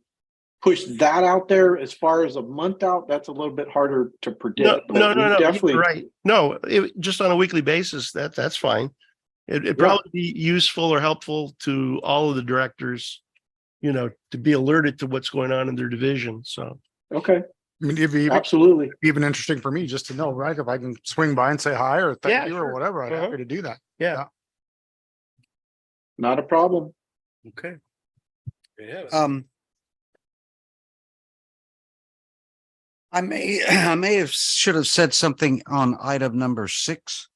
Speaker 2: push that out there. As far as a month out, that's a little bit harder to predict.
Speaker 5: No,
Speaker 2: Definitely
Speaker 5: you're right. No, just on a weekly basis, that's fine. It'd probably be useful or helpful to all of the directors, to be alerted to what's going on in their division. So,
Speaker 2: okay.
Speaker 8: I mean, it'd be
Speaker 2: Absolutely.
Speaker 8: even interesting for me just to know, right? If I can swing by and say hi or thank
Speaker 5: Yeah,
Speaker 8: you
Speaker 5: sure.
Speaker 8: or whatever, I'm
Speaker 5: Uh-huh.
Speaker 8: happy to do that.
Speaker 5: yeah.
Speaker 2: Not a problem.
Speaker 5: Okay.
Speaker 1: Yeah.
Speaker 4: I may have should have said something on item number 6.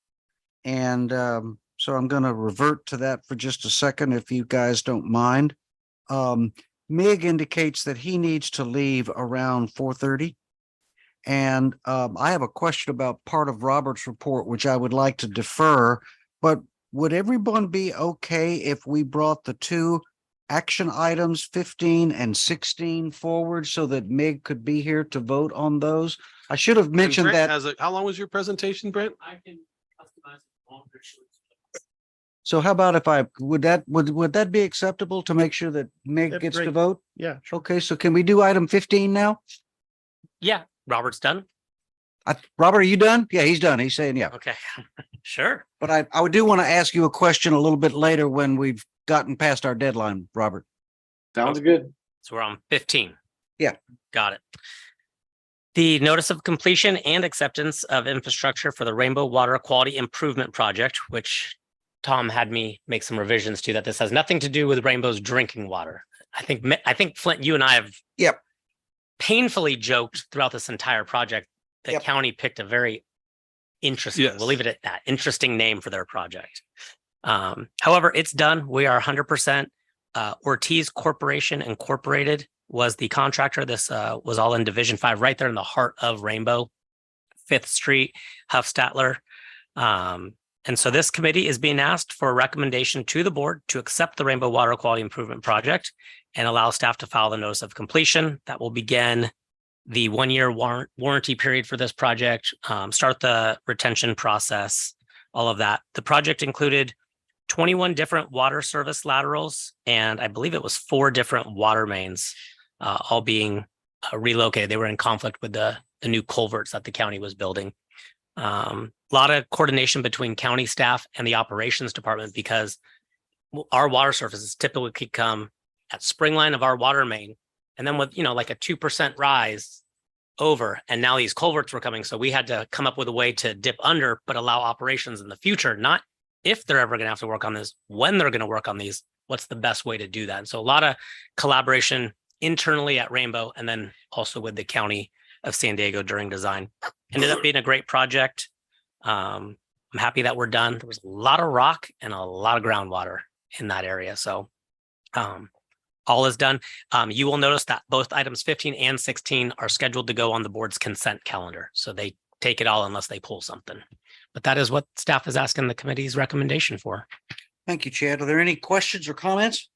Speaker 4: And so I'm going to revert to that for just a second, if you guys don't mind. Mig indicates that he needs to leave around 4:30. And I have a question about part of Robert's report, which I would like to defer. But would everyone be okay if we brought the 2 action items 15 and 16 forward so that Mig could be here to vote on those? I should have mentioned
Speaker 1: Brent
Speaker 4: that.
Speaker 1: how long was your presentation, Brent?
Speaker 6: I can customize longer.
Speaker 4: So how about if would that be acceptable to make sure that Mig
Speaker 5: That'd be
Speaker 4: gets to
Speaker 5: great.
Speaker 4: vote?
Speaker 5: Yeah. Sure.
Speaker 4: Okay, so can we do item 15 now?
Speaker 6: Yeah, Robert's done.
Speaker 4: Robert, are you done? Yeah, he's done. He's saying yeah.
Speaker 6: Okay, sure.
Speaker 4: But I do want to ask you a question a little bit later when we've gotten past our deadline, Robert.
Speaker 2: Sounds good.
Speaker 6: So we're on 15.
Speaker 4: Yeah.
Speaker 6: Got it. The notice of completion and acceptance of infrastructure for the Rainbow Water Quality Improvement Project, which Tom had me make some revisions to, that this has nothing to do with Rainbow's drinking water. I think Flint, you and I have painfully joked throughout this entire project that
Speaker 4: Yep.
Speaker 6: county picked a very interesting,
Speaker 1: Yes.
Speaker 6: we'll leave it at that, interesting name for their project. However, it's done. We are 100%. Ortiz Corporation Incorporated was the contractor. This was all in Division 5, right there in the heart of Rainbow, 5th Street, Huffstatler. And so this committee is being asked for a recommendation to the board to accept the Rainbow Water Quality Improvement Project and allow staff to file the notice of completion. That will begin the 1-year warranty period for this project, start the retention process, all of that. The project included 21 different water service laterals, and I believe it was 4 different water mains, all being relocated. They were in conflict with the new culverts that the county was building. A lot of coordination between county staff and the operations department because our water surfaces typically come at spring line of our water main. And then with, like a 2% rise over, and now these culverts were coming. So we had to come up with a way to dip under, but allow operations in the future, not if they're ever going to have to work on this, when they're going to work on these, what's the best way to do that. And so a lot of collaboration internally at Rainbow, and then also with the county of San Diego during design. Ended up being a great project. I'm happy that we're done. There was a lot of rock and a lot of groundwater in that area. So all is done. You will notice that both items 15 and 16 are scheduled to go on the board's consent calendar. So they take it all unless they pull something. But that is what staff is asking the committee's recommendation for.
Speaker 4: Thank you, Chad. Are there any questions or comments?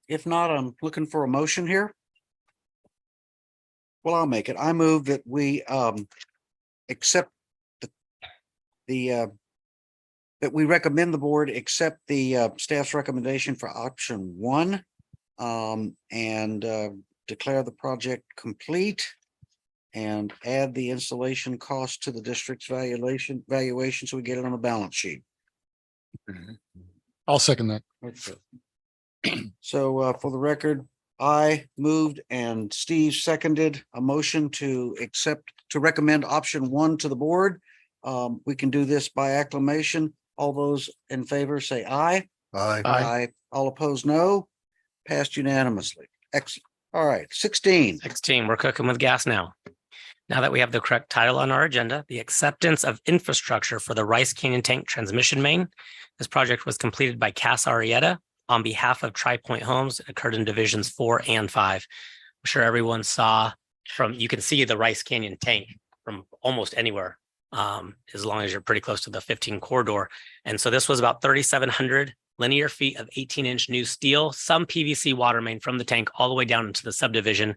Speaker 4: If not, I'm looking for a motion here. Well, I'll make it. I move that we accept that we recommend the board accept the staff's recommendation for option 1 and declare the project complete and add the installation cost to the district's valuation so we get it on the balance sheet.
Speaker 8: I'll second that.
Speaker 4: So for the record, I moved and Steve seconded a motion to recommend option 1 to the board. We can do this by acclamation. All those in favor say aye.
Speaker 3: Aye.
Speaker 4: Aye. All opposed, no. Passed unanimously. Excellent. All right, 16.
Speaker 6: 16, we're cooking with gas now. Now that we have the correct title on our agenda, the acceptance of infrastructure for the Rice Canyon Tank Transmission Main. This project was completed by Cass Arietta on behalf of Tri Point Homes. It occurred in divisions 4 and 5. I'm sure everyone saw you can see the Rice Canyon tank from almost anywhere, as long as you're pretty close to the 15 corridor. And so this was about 3,700 linear feet of 18-inch new steel, some PVC water main from the tank all the way down into the subdivision.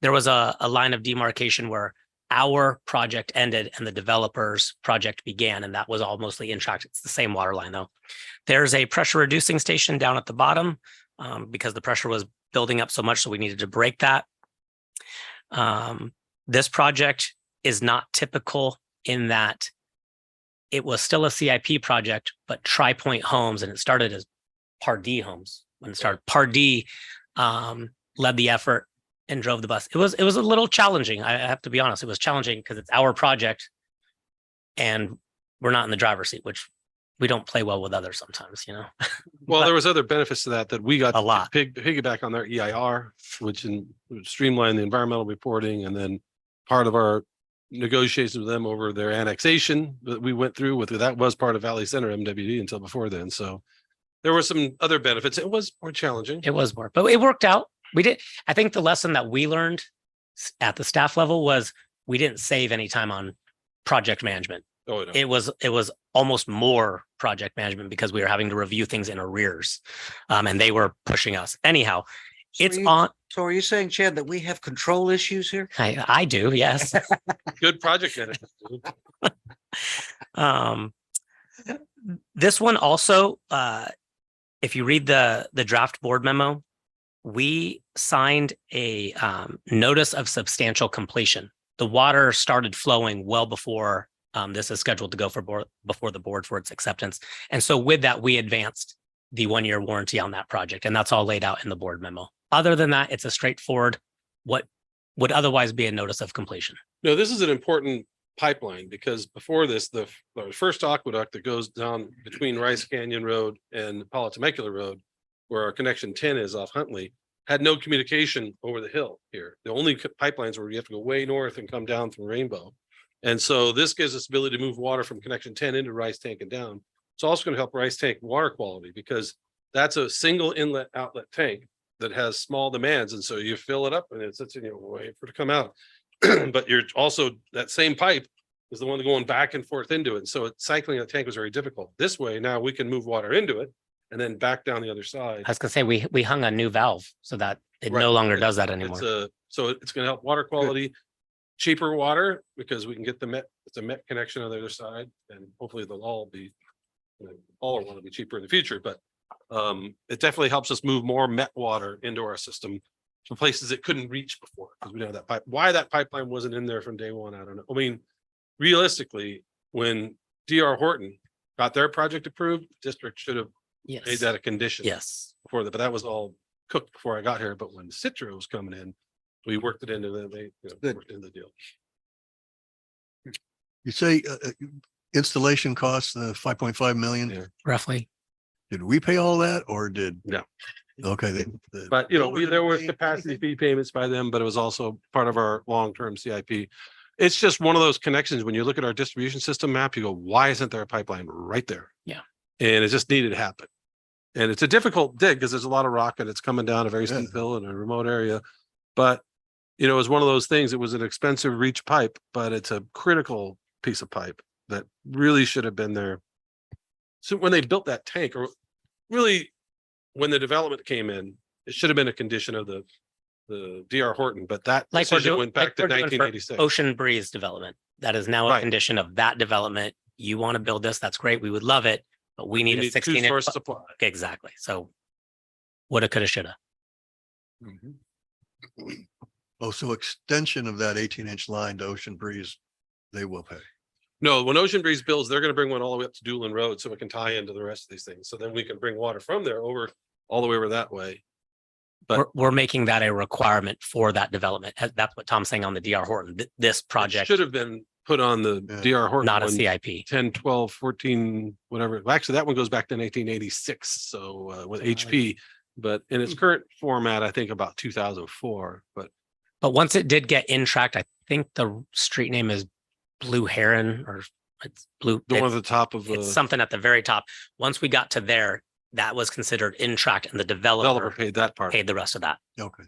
Speaker 6: There was a line of demarcation where our project ended and the developer's project began, and that was all mostly in tract. It's the same water line though. There's a pressure reducing station down at the bottom because the pressure was building up so much, so we needed to break that. This project is not typical in that it was still a CIP project, but Tri Point Homes, and it started as Pardee Homes when it started. Pardee led the effort and drove the bus. It was a little challenging. I have to be honest. It was challenging because it's our project and we're not in the driver's seat, which we don't play well with others sometimes,
Speaker 1: Well, there was other benefits to that we got
Speaker 6: A lot.
Speaker 1: piggyback on their EIR, which streamlined the environmental reporting, and then part of our negotiations with them over their annexation that we went through with that was part of Valley Center MWD until before then. So there were some other benefits. It was more challenging.
Speaker 6: It was more, but it worked out. I think the lesson that we learned at the staff level was we didn't save any time on project management.
Speaker 1: Oh, no.
Speaker 6: It was almost more project management because we were having to review things in arrears, and they were pushing us. Anyhow, it's on.
Speaker 4: So are you saying, Chad, that we have control issues here?
Speaker 6: I do, yes.
Speaker 1: Good project management.
Speaker 6: This one also, if you read the draft board memo, we signed a notice of substantial completion. The water started flowing well before this is scheduled to go before the board for its acceptance. And so with that, we advanced the 1-year warranty on that project, and that's all laid out in the board memo. Other than that, it's a straightforward, what would otherwise be a notice of completion.
Speaker 1: No, this is an important pipeline because before this, the first aqueduct that goes down between Rice Canyon Road and Palo Temecula Road, where our connection 10 is off Huntley, had no communication over the hill here. The only pipelines where you have to go way north and come down through Rainbow. And so this gives us the ability to move water from connection 10 into Rice Tank and down. It's also going to help Rice Tank water quality because that's a single inlet outlet tank that has small demands. And so you fill it up and it's wait for it to come out. But you're also, that same pipe is the one going back and forth into it. And so cycling the tank was very difficult. This way, now we can move water into it and then back down the other side.
Speaker 6: I was gonna say, we hung a new valve so that it
Speaker 1: Right.
Speaker 6: no longer does that anymore.
Speaker 1: So it's going to help water quality, cheaper water because we can get it's a Met connection on the other side, and hopefully they'll all be, all want to be cheaper in the future. But it definitely helps us move more Met water into our system to places it couldn't reach before because we know that pipe. Why that pipeline wasn't in there from day one, I don't know. I mean, realistically, when DR Horton got their project approved, district should have made
Speaker 6: Yes,
Speaker 1: that a condition.
Speaker 6: yes.
Speaker 1: Before that, but that was all cooked before I got here. But when Citra was coming in, we worked it into
Speaker 4: Good.
Speaker 1: worked into the deal.
Speaker 3: You say installation costs, 5.5 million.
Speaker 1: Yeah.
Speaker 6: Roughly.
Speaker 3: Did we pay all that or did?
Speaker 1: No.
Speaker 3: Okay.
Speaker 1: But there were capacity fee payments by them, but it was also part of our long-term CIP. It's just one of those connections. When you look at our distribution system map, you go, why isn't there a pipeline right there?
Speaker 6: Yeah.
Speaker 1: And it just needed to happen. And it's a difficult dig because there's a lot of rock and it's coming down a very
Speaker 3: Yeah.
Speaker 1: steep hill in a remote area. But, it was one of those things. It was an expensive reach pipe, but it's a critical piece of pipe that really should have been there. So when they built that tank, or really when the development came in, it should have been a condition of the DR Horton, but that
Speaker 6: Like we're
Speaker 1: decision
Speaker 6: doing,
Speaker 1: went back
Speaker 6: like
Speaker 1: to
Speaker 6: we're doing
Speaker 1: nineteen
Speaker 6: for
Speaker 1: eighty-six.
Speaker 6: Ocean Breeze development. That is now a
Speaker 1: Right.
Speaker 6: condition of that development. You want to build this, that's great. We would love it, but we need a 16 inch.
Speaker 1: Source supply.
Speaker 6: Exactly. So woulda, coulda, shoulda.
Speaker 3: Oh, so extension of that 18-inch line to Ocean Breeze, they will pay.
Speaker 1: No, when Ocean Breeze builds, they're gonna bring one all the way up to Doolin Road so it can tie into the rest of these things. So then we can bring water from there over, all the way over that way. But-
Speaker 6: We're making that a requirement for that development. That's what Tom's saying on the DR Horton. This
Speaker 1: It
Speaker 6: project,
Speaker 1: should have been put on the
Speaker 3: Yeah.
Speaker 1: DR Horton.
Speaker 6: not a
Speaker 1: one
Speaker 6: CIP.
Speaker 1: 10, 12, 14, whatever. Well, actually, that one goes back to 1986. So with HP, but in its current format, I think about 2004, but
Speaker 6: But once it did get in tract, I think the street name is Blue Heron or it's blue.
Speaker 1: the one at
Speaker 6: It's
Speaker 1: the top of
Speaker 6: it's
Speaker 1: the
Speaker 6: something at the very top. Once we got to there, that was considered in tract and the
Speaker 1: developer
Speaker 6: developer
Speaker 1: paid that part.
Speaker 6: paid the rest of that.
Speaker 3: Okay.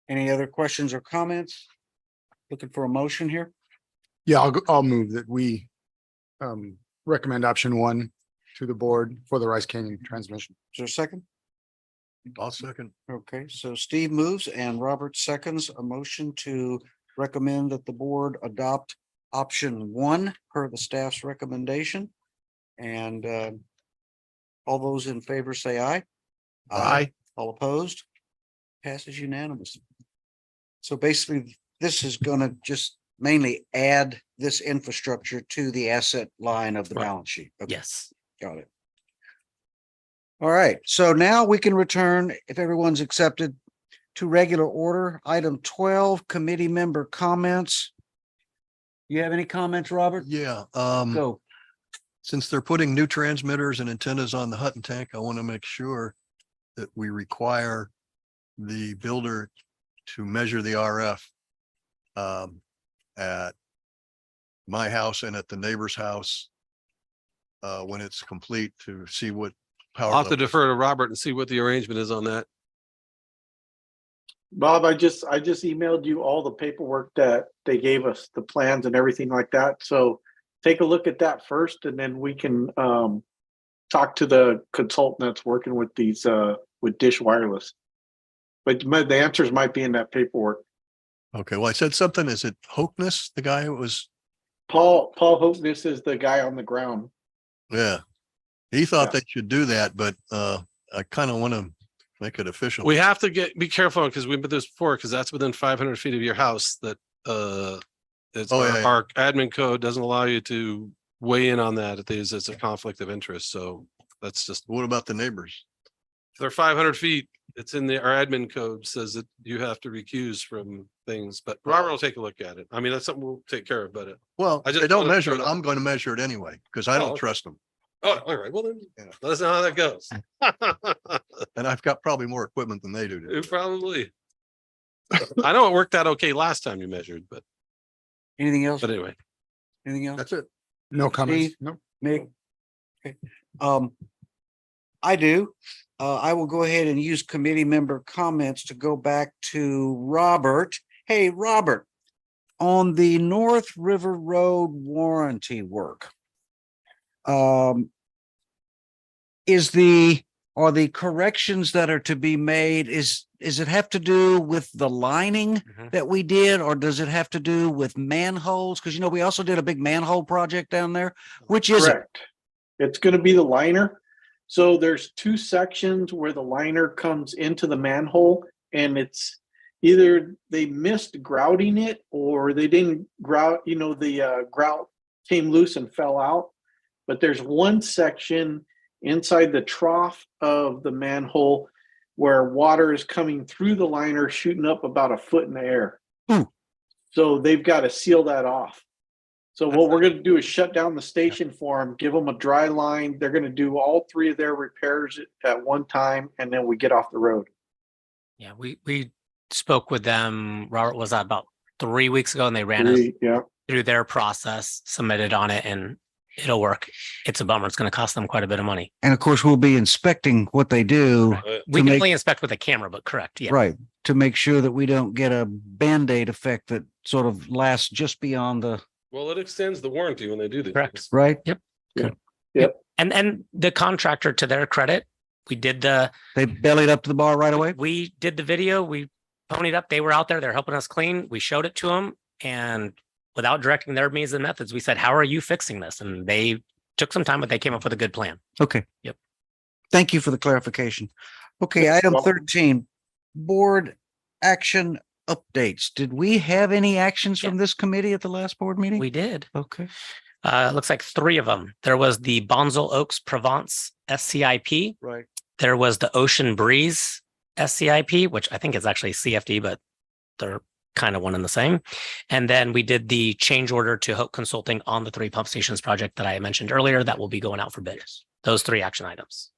Speaker 4: Any other questions or comments? Looking for a motion here?
Speaker 8: Yeah, I'll move that we recommend option 1 to the board for the Rice Canyon transmission.
Speaker 4: Is there a second?
Speaker 3: I'll second.
Speaker 4: Okay, so Steve moves and Robert seconds a motion to recommend that the board adopt option 1 per the staff's recommendation. And all those in favor say aye.
Speaker 8: Aye.
Speaker 4: All opposed? Passes unanimous. So basically, this is gonna just mainly add this infrastructure to the asset line of the
Speaker 1: Right.
Speaker 4: balance sheet. Okay,
Speaker 6: Yes.
Speaker 4: got it. All right, so now we can return, if everyone's accepted, to regular order. Item 12, committee member comments. You have any comments, Robert?
Speaker 3: Yeah,
Speaker 4: Go.
Speaker 3: since they're putting new transmitters and antennas on the Hutton tank, I want to make sure that we require the builder to measure the RF at my house and at the neighbor's house when it's complete to see what power.
Speaker 1: I'll have to
Speaker 3: levels-
Speaker 1: defer to Robert and see what the arrangement is on that.
Speaker 2: Bob, I just emailed you all the paperwork that they gave us, the plans and everything like that. So take a look at that first and then we can talk to the consultant that's working with these with Dish Wireless. But the answers might be in that paperwork.
Speaker 3: Okay, well, I said something. Is it Hokeness, the guy who was,
Speaker 2: Paul Hopeness is the guy on the ground.
Speaker 3: yeah. He thought
Speaker 2: Yeah.
Speaker 3: they should do that, but I kind of want to make it official.
Speaker 1: We have to be careful because we've been through this before, because that's within 500 feet of your house that it's
Speaker 3: Oh, yeah, yeah.
Speaker 1: our admin code doesn't allow you to weigh in on that. It's a conflict of interest. So that's just,
Speaker 3: What about the neighbors?
Speaker 1: if they're 500 feet, it's in our admin code says that you have to recuse from things, but Robert will take a look at it. I mean, that's something we'll take care of, but
Speaker 3: Well,
Speaker 1: I
Speaker 3: they
Speaker 1: just
Speaker 3: don't
Speaker 1: wanted to
Speaker 3: measure it.
Speaker 1: throw that-
Speaker 3: I'm going to measure it anyway, because I
Speaker 1: Oh,
Speaker 3: don't
Speaker 1: okay.
Speaker 3: trust them.
Speaker 1: oh, all right. Well, then
Speaker 3: Yeah.
Speaker 1: let us know how that goes.
Speaker 3: And I've got probably more equipment than they do.
Speaker 1: Probably. I know it worked out okay last time you measured, but
Speaker 4: Anything else?
Speaker 1: anyway.
Speaker 4: Anything else?
Speaker 3: That's it.
Speaker 8: No comments.
Speaker 4: Steve?
Speaker 8: No.
Speaker 4: Mick? Okay. I do. I will go ahead and use committee member comments to go back to Robert. Hey, Robert, on the North River Road warranty work. Are the corrections that are to be made, is it have to do with the lining
Speaker 6: Mhm.
Speaker 4: that we did, or does it have to do with manholes? Because we also did a big manhole project down there. Which is it?
Speaker 2: Correct. It's gonna be the liner. So there's two sections where the liner comes into the manhole and either they missed grouting it or they didn't grout, the grout came loose and fell out. But there's one section inside the trough of the manhole where water is coming through the liner, shooting up about a foot in the air. So they've got to seal that off. So what we're going to do is shut down the station for them, give them a dry line. They're going to do all 3 of their repairs at one time, and then we get off the road.
Speaker 6: Yeah, we spoke with them. Robert, was that about 3 weeks ago, and they ran us
Speaker 2: Yeah.
Speaker 6: through their process, submitted on it, and it'll work. It's a bummer. It's going to cost them quite a bit of money.
Speaker 4: And of course, we'll be inspecting what they do,
Speaker 6: We can
Speaker 4: make-
Speaker 6: only inspect with a camera, but correct. Yeah.
Speaker 4: right? To make sure that we don't get a Band-Aid effect that sort of lasts just beyond the,
Speaker 1: Well, it extends the warranty when they do this.
Speaker 6: Correct.
Speaker 4: right?
Speaker 6: And the contractor, to their credit, we did
Speaker 4: They bellied up to the bar right away?
Speaker 6: we did the video, we ponied up, they were out there, they're helping us clean. We showed it to them, and without directing their means and methods, we said, how are you fixing this? And they took some time, but they came up with a good plan.
Speaker 4: Okay.
Speaker 6: Yep.
Speaker 4: Thank you for the clarification. Okay, item
Speaker 2: welcome.
Speaker 4: 13, board action updates. Did we have any actions from this committee at the last board meeting?
Speaker 6: We did.
Speaker 4: Okay.
Speaker 6: It looks like 3 of them. There was the Bonzel Oaks Provence SCIP.
Speaker 4: Right.
Speaker 6: There was the Ocean Breeze SCIP, which I think is actually CFD, but they're kind of one and the same. And then we did the change order to Hope Consulting on the 3 pump stations project that I mentioned earlier that will be going out for bids. Those 3 action items.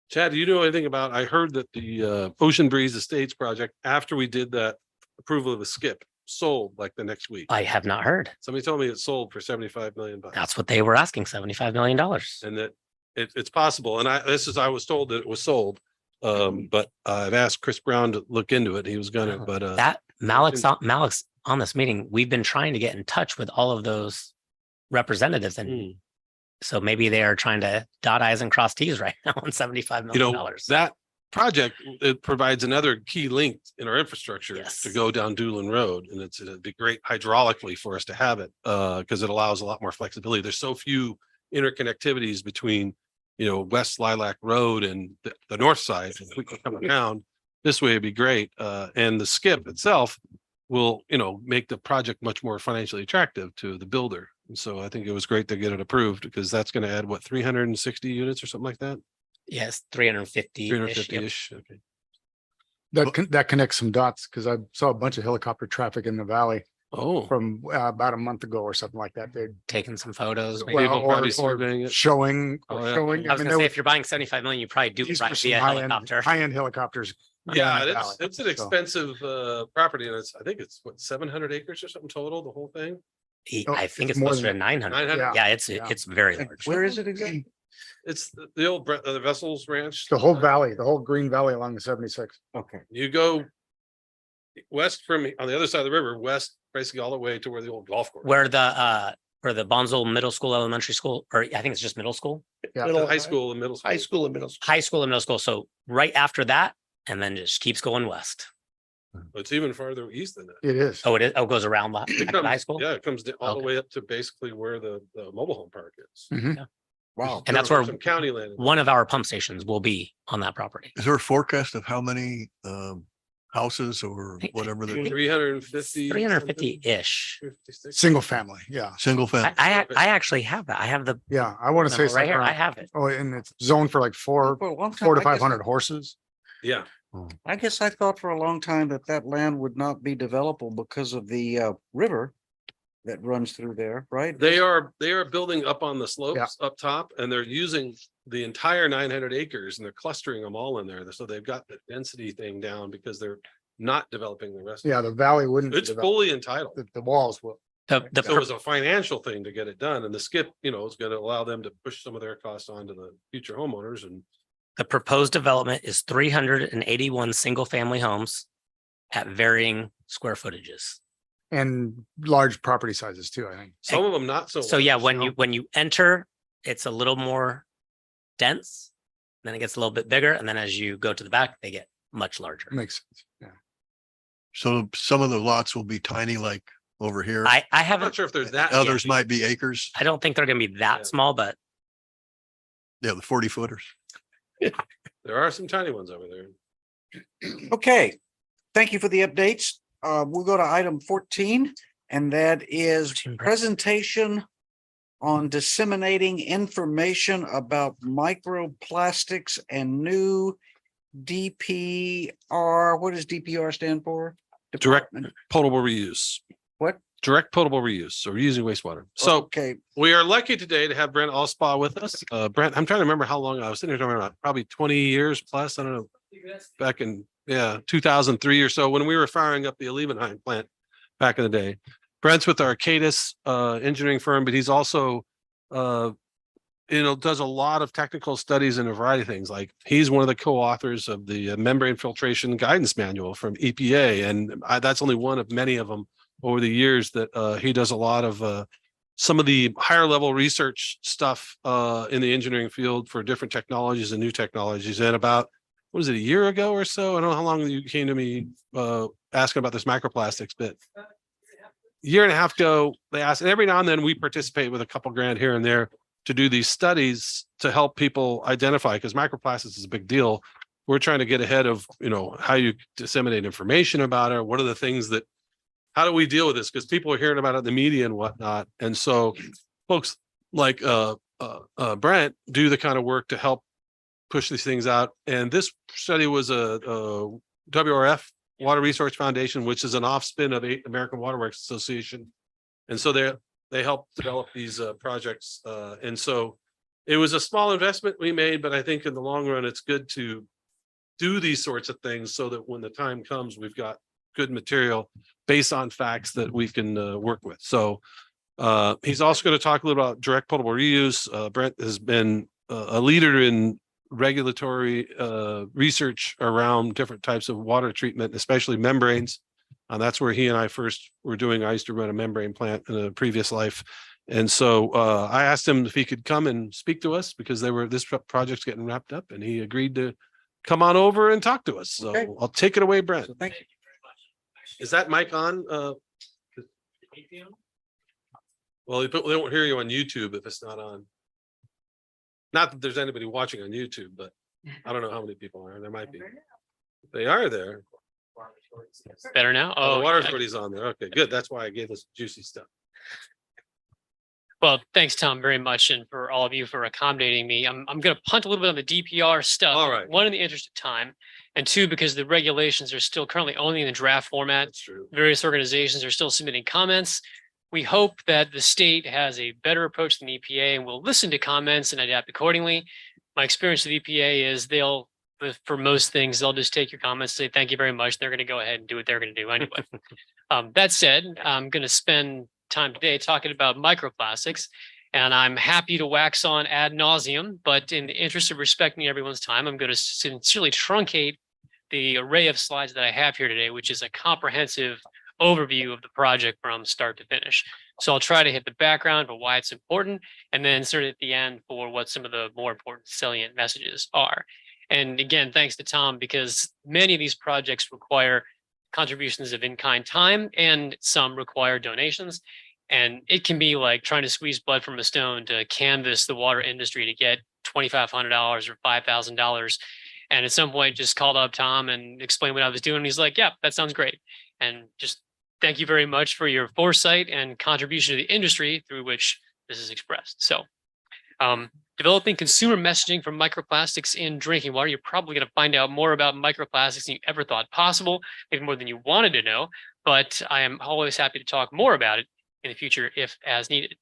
Speaker 1: Chad, do you know anything about, I heard that the Ocean Breeze Estates project, after we did that approval of the skip, sold like the next week.
Speaker 6: I have not heard.
Speaker 1: Somebody told me it sold for 75 million bucks.
Speaker 6: That's what they were asking, $75 million.
Speaker 1: And that it's possible. And I was told that it was sold. But I've asked Chris Brown to look into it. He was gonna, but
Speaker 6: That Malik's on this meeting, we've been trying to get in touch with all of those representatives, and so maybe they are trying to dot i's and cross t's right now on $75 million.
Speaker 1: that project, it provides another key link in our infrastructure
Speaker 6: Yes.
Speaker 1: to go down Doolin Road. And it'd be great hydraulically for us to have it, because it allows a lot more flexibility. There's so few interconnectivities between, West Lilac Road and the north side. If we can come around this way, it'd be great. And the skip itself will, make the project much more financially attractive to the builder. And so I think it was great to get it approved, because that's going to add 360 units or something like that?
Speaker 6: Yes, 350.
Speaker 1: 350-ish. Okay.
Speaker 8: That connects some dots, because I saw a bunch of helicopter traffic in the valley
Speaker 1: Oh,
Speaker 8: from about a month ago or something like that. They're
Speaker 6: Taking some photos. maybe.
Speaker 8: well,
Speaker 1: People probably surveying it.
Speaker 8: showing,
Speaker 1: Oh, yeah.
Speaker 8: showing.
Speaker 6: I was
Speaker 8: mean,
Speaker 6: gonna say,
Speaker 8: there
Speaker 6: if you're buying 75 million, you probably do
Speaker 8: these
Speaker 6: it
Speaker 8: were
Speaker 6: right
Speaker 8: some
Speaker 6: via
Speaker 8: high-end-
Speaker 6: helicopter.
Speaker 8: High-end helicopters.
Speaker 1: Yeah,
Speaker 8: in that
Speaker 1: it's an
Speaker 8: valley. So,
Speaker 1: expensive property, and I think it's 700 acres or something total, the whole thing?
Speaker 6: I think
Speaker 8: it's
Speaker 6: it's
Speaker 8: more
Speaker 6: closer to
Speaker 8: than
Speaker 6: 900.
Speaker 1: 900?
Speaker 6: Yeah,
Speaker 8: Yeah.
Speaker 6: it's very large.
Speaker 4: Where is it exactly?
Speaker 1: It's the old the Vessels Ranch.
Speaker 8: The whole valley, the whole green valley along the 76.
Speaker 4: Okay.
Speaker 1: You go west from, on the other side of the river, west, basically all the way to where the old golf course.
Speaker 6: Where the Bonzel Middle School, Elementary School, or I think it's just middle school,
Speaker 8: Yeah.
Speaker 1: The high school and middle school.
Speaker 5: High school and middle school.
Speaker 6: high school and middle school. So right after that, and then just keeps going west.
Speaker 1: It's even farther east than that.
Speaker 8: It is.
Speaker 6: Oh, it is. Oh, it goes around the
Speaker 1: It
Speaker 6: high
Speaker 1: comes-
Speaker 6: school.
Speaker 1: Yeah, it comes all the
Speaker 6: Okay.
Speaker 1: way up to basically where the mobile home park is.
Speaker 8: Mhm.
Speaker 4: Wow.
Speaker 6: And that's
Speaker 1: There
Speaker 6: where
Speaker 1: was some county land.
Speaker 6: one of our pump stations will be on that property.
Speaker 3: Is there a forecast of how many houses or whatever the
Speaker 1: 350.
Speaker 6: 350-ish.
Speaker 1: 56.
Speaker 8: Single family. Yeah.
Speaker 3: single family?
Speaker 6: I actually have that. I have the
Speaker 8: Yeah. I want to say
Speaker 6: memo right here. I
Speaker 8: something.
Speaker 6: have it.
Speaker 8: Oh, and it's zoned for like
Speaker 4: For a long time,
Speaker 8: 400 to
Speaker 4: I guess-
Speaker 8: 500 horses.
Speaker 1: Yeah,
Speaker 4: I guess I thought for a long time that land would not be developable because of the river that runs through there, right?
Speaker 1: they are building up on the slopes up top, and they're using the entire 900 acres, and they're clustering them all in there. So they've got the density thing down because they're not developing the rest.
Speaker 8: Yeah. The valley wouldn't. be
Speaker 1: It's
Speaker 8: developed.
Speaker 1: fully entitled.
Speaker 8: The walls will.
Speaker 6: The
Speaker 1: So it was a financial thing to get it done, and the skip, is going to allow them to push some of their costs onto the future homeowners. And
Speaker 6: The proposed development is 381 single-family homes at varying square footages.
Speaker 8: And large property sizes too, I think.
Speaker 1: some of them not so.
Speaker 6: So yeah,
Speaker 1: large.
Speaker 6: when you enter, it's a little more dense, then it gets a little bit bigger, and then as you go to the back, they get much larger.
Speaker 8: Makes sense. Yeah.
Speaker 3: So some of the lots will be tiny, like over here.
Speaker 6: I
Speaker 1: I'm not
Speaker 6: haven't,
Speaker 1: sure if there's that.
Speaker 3: Others might be acres.
Speaker 6: I don't think they're gonna be
Speaker 1: Yeah.
Speaker 6: that small, but
Speaker 3: Yeah, the 40 footers.
Speaker 1: There are some tiny ones over there.
Speaker 4: Okay. thank you for the updates. We'll go to item 14, and that is presentation on disseminating information about microplastics and new DPR. What does DPR stand for?
Speaker 1: Direct
Speaker 4: Department-
Speaker 1: potable reuse.
Speaker 4: What?
Speaker 1: Direct potable reuse, so reusing wastewater. So
Speaker 4: Okay,
Speaker 1: we are lucky today to have Brent Allspaw with us. Brent, I'm trying to remember how long I was sitting here, talking about probably 20 years plus. I don't know. Back in, 2003 or so, when we were firing up the Alevenheim plant back in the day. Brent's with Arcadis engineering firm, but he's also does a lot of technical studies in a variety of things. Like he's one of the co-authors of the membrane filtration guidance manual from EPA. And that's only one of many of them over the years that he does a lot of some of the higher level research stuff in the engineering field for different technologies and new technologies. And about, what was it, a year ago or so? I don't know how long you came to me asking about this microplastics bit. Year and a half ago, they asked, and every now and then we participate with a couple grand here and there to do these studies to help people identify, because microplastics is a big deal. We're trying to get ahead of, how you disseminate information about it. What are the things that, how do we deal with this? Because people are hearing about it in the media and whatnot. And so folks like Brent do the kind of work to help push these things out. And this study was a WRF, Water Resource Foundation, which is an offspin of the American Water Works Association. And so they helped develop these projects. And so it was a small investment we made, but I think in the long run, it's good to do these sorts of things so that when the time comes, we've got good material based on facts that we can work with. So he's also going to talk a little about direct potable reuse. Brent has been a leader in regulatory research around different types of water treatment, especially membranes. And that's where he and I first were doing. I used to run a membrane plant in a previous life. And so I asked him if he could come and speak to us because this project's getting wrapped up, and he agreed to come on over and talk to us. So
Speaker 4: Okay.
Speaker 1: I'll take it away, Brent.
Speaker 4: so thank you.
Speaker 1: Is that mic on? Well, they won't hear you on YouTube if it's not on. Not that there's anybody watching on YouTube, but I don't know how many people are. There might be. They are there.
Speaker 9: Better now?
Speaker 1: Oh, the
Speaker 9: Oh,
Speaker 1: water
Speaker 9: yeah.
Speaker 1: authority's on there. Okay, good. That's why I gave this juicy stuff.
Speaker 9: Well, thanks, Tom, very much, and for all of you for accommodating me. I'm going to punt a little bit on the DPR stuff.
Speaker 1: All right.
Speaker 9: One, in the interest of time, and two, because the regulations are still currently only in the draft format.
Speaker 1: That's true.
Speaker 9: Various organizations are still submitting comments. We hope that the state has a better approach than EPA and will listen to comments and adapt accordingly. My experience with EPA is for most things, they'll just take your comments, say, thank you very much. They're going to go ahead and do what they're going to do anyway. That said, I'm going to spend time today talking about microplastics, and I'm happy to wax on ad nauseum, but in the interest of respecting everyone's time, I'm going to sincerely truncate the array of slides that I have here today, which is a comprehensive overview of the project from start to finish. So I'll try to hit the background for why it's important, and then sort of at the end for what some of the more important salient messages are. And again, thanks to Tom, because many of these projects require contributions of in-kind time, and some require donations. And it can be like trying to squeeze blood from a stone to canvass the water industry to get $2,500 or $5,000. And at some point just called up Tom and explained what I was doing. He's like, yeah, that sounds great. And just thank you very much for your foresight and contribution to the industry through which this is expressed. So developing consumer messaging for microplastics in drinking water. You're probably going to find out more about microplastics than you ever thought possible, maybe more than you wanted to know, but I am always happy to talk more about it in the future if as needed.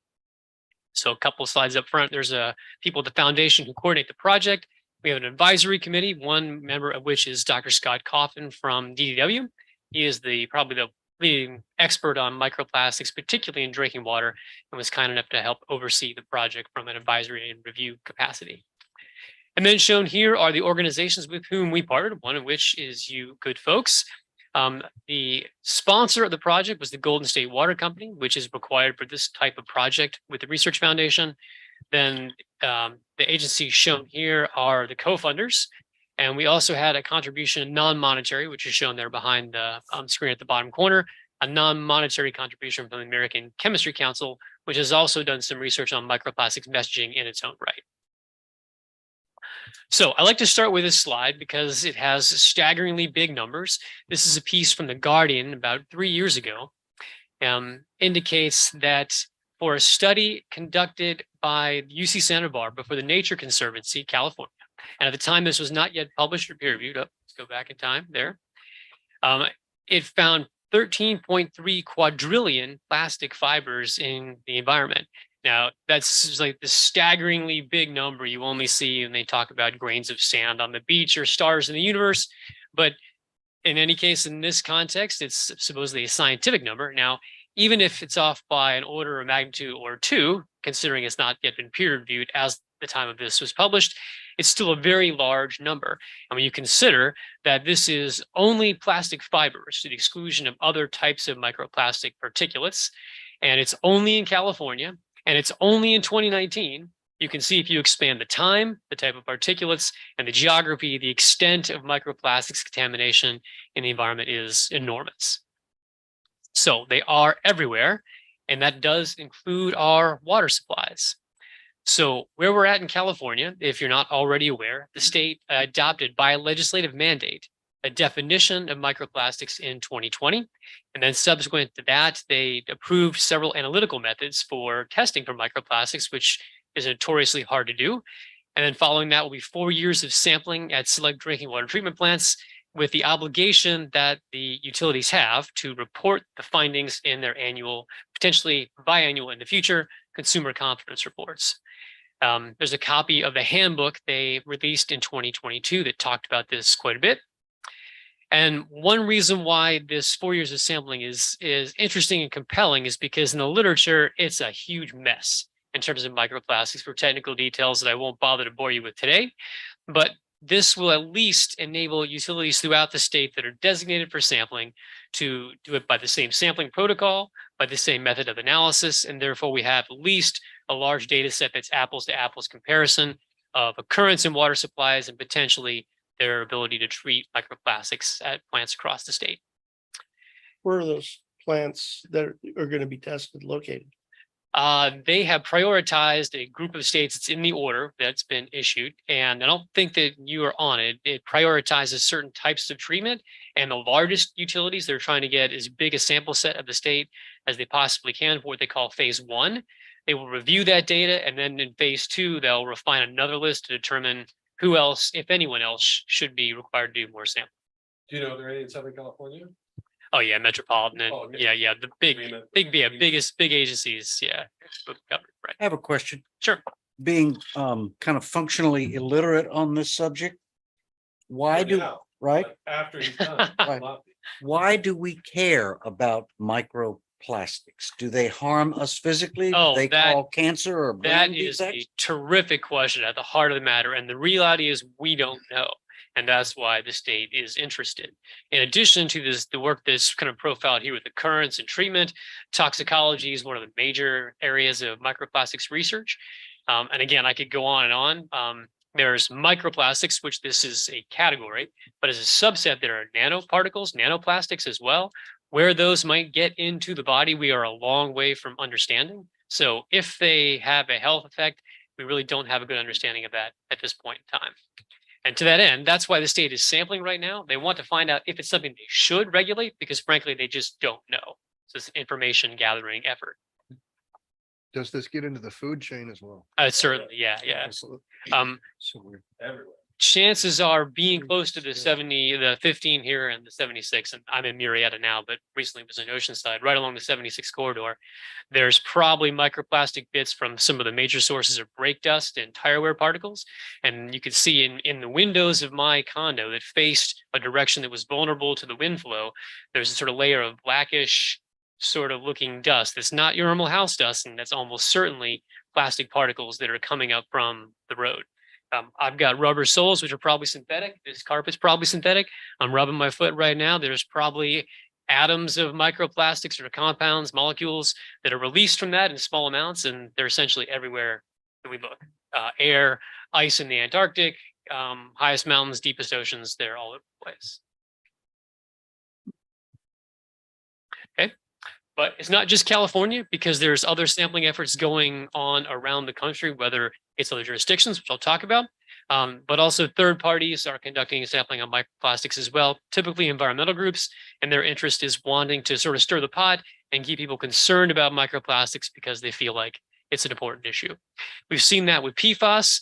Speaker 9: So a couple of slides up front, there's people at the foundation who coordinate the project. We have an advisory committee, one member of which is Dr. Scott Coffin from DDW. He is probably the leading expert on microplastics, particularly in drinking water, and was kind enough to help oversee the project from an advisory and review capacity. And then shown here are the organizations with whom we partnered, one of which is you good folks. The sponsor of the project was the Golden State Water Company, which is required for this type of project with the Research Foundation. Then the agencies shown here are the co-funders. And we also had a contribution non-monetary, which is shown there behind the screen at the bottom corner, a non-monetary contribution from the American Chemistry Council, which has also done some research on microplastics messaging in its own right. So I like to start with this slide because it has staggeringly big numbers. This is a piece from The Guardian about 3 years ago. Indicates that for a study conducted by UC Santa Barbara for the Nature Conservancy, California, and at the time this was not yet published or peer reviewed. Let's go back in time there. It found 13.3 quadrillion plastic fibers in the environment. Now, that's like the staggeringly big number you only see when they talk about grains of sand on the beach or stars in the universe. But in any case, in this context, it's supposedly a scientific number. Now, even if it's off by an order of magnitude or two, considering it's not yet been peer reviewed as the time of this was published, it's still a very large number. And when you consider that this is only plastic fibers to the exclusion of other types of microplastic particulates, and it's only in California, and it's only in 2019, you can see if you expand the time, the type of particulates, and the geography, the extent of microplastics contamination in the environment is enormous. So they are everywhere, and that does include our water supplies. So where we're at in California, if you're not already aware, the state adopted by a legislative mandate a definition of microplastics in 2020. And then subsequent to that, they approved several analytical methods for testing for microplastics, which is notoriously hard to do. And then following that will be 4 years of sampling at select drinking water treatment plants with the obligation that the utilities have to report the findings in their annual, potentially biannual in the future, consumer confidence reports. There's a copy of the handbook they released in 2022 that talked about this quite a bit. And one reason why this 4 years of sampling is interesting and compelling is because in the literature, it's a huge mess in terms of microplastics for technical details that I won't bother to bore you with today. But this will at least enable utilities throughout the state that are designated for sampling to do it by the same sampling protocol, by the same method of analysis, and therefore we have at least a large data set that's apples to apples comparison of occurrence in water supplies and potentially their ability to treat microplastics at plants across the state.
Speaker 5: Where are those plants that are going to be tested located?
Speaker 9: They have prioritized a group of states. It's in the order that's been issued. And I don't think that you are on it. It prioritizes certain types of treatment, and the largest utilities they're trying to get as big a sample set of the state as they possibly can for what they call phase one. They will review that data, and then in phase two, they'll refine another list to determine who else, if anyone else, should be required to do more sampling.
Speaker 1: Do you know if there are any in Southern California?
Speaker 9: Oh yeah, Metropolitan, and
Speaker 1: Oh,
Speaker 9: yeah, the big agencies, yeah. Right.
Speaker 4: I have a question.
Speaker 9: Sure.
Speaker 4: Being kind of functionally illiterate on this subject, why do, right?
Speaker 1: After you've done.
Speaker 4: Right. Why do we care about microplastics? Do they harm us physically?
Speaker 9: Oh,
Speaker 4: Do they
Speaker 9: that-
Speaker 4: cause cancer or
Speaker 9: That
Speaker 4: brain
Speaker 9: is a
Speaker 4: defects?
Speaker 9: terrific question at the heart of the matter. And the reality is we don't know. And that's why the state is interested. In addition to this, the work that's kind of profiled here with occurrence and treatment, toxicology is one of the major areas of microplastics research. And again, I could go on and on. There's microplastics, which this is a category, but as a subset, there are nanoparticles, nanoplastics as well. Where those might get into the body, we are a long way from understanding. So if they have a health effect, we really don't have a good understanding of that at this point in time. And to that end, that's why the state is sampling right now. They want to find out if it's something they should regulate, because frankly, they just don't know. So it's an information gathering effort.
Speaker 3: Does this get into the food chain as well?
Speaker 9: Certainly, yeah.
Speaker 3: Absolutely.
Speaker 1: So we're everywhere.
Speaker 9: Chances are being close to the 70, the 15 here and the 76, and I'm in Murrieta now, but recently was in Oceanside, right along the 76 corridor. There's probably microplastic bits from some of the major sources of brake dust and tire wear particles. And you could see in the windows of my condo that faced a direction that was vulnerable to the wind flow, there's a sort of layer of blackish sort of looking dust. That's not your normal house dust, and that's almost certainly plastic particles that are coming up from the road. I've got rubber soles, which are probably synthetic. This carpet's probably synthetic. I'm rubbing my foot right now. There's probably atoms of microplastics or compounds, molecules that are released from that in small amounts, and they're essentially everywhere that we look. Air, ice in the Antarctic, highest mountains, deepest oceans, they're all over the place. Okay. But it's not just California, because there's other sampling efforts going on around the country, whether it's other jurisdictions, which I'll talk about. But also third parties are conducting sampling on microplastics as well, typically environmental groups, and their interest is wanting to sort of stir the pot and keep people concerned about microplastics because they feel like it's an important issue. We've seen that with PFAS.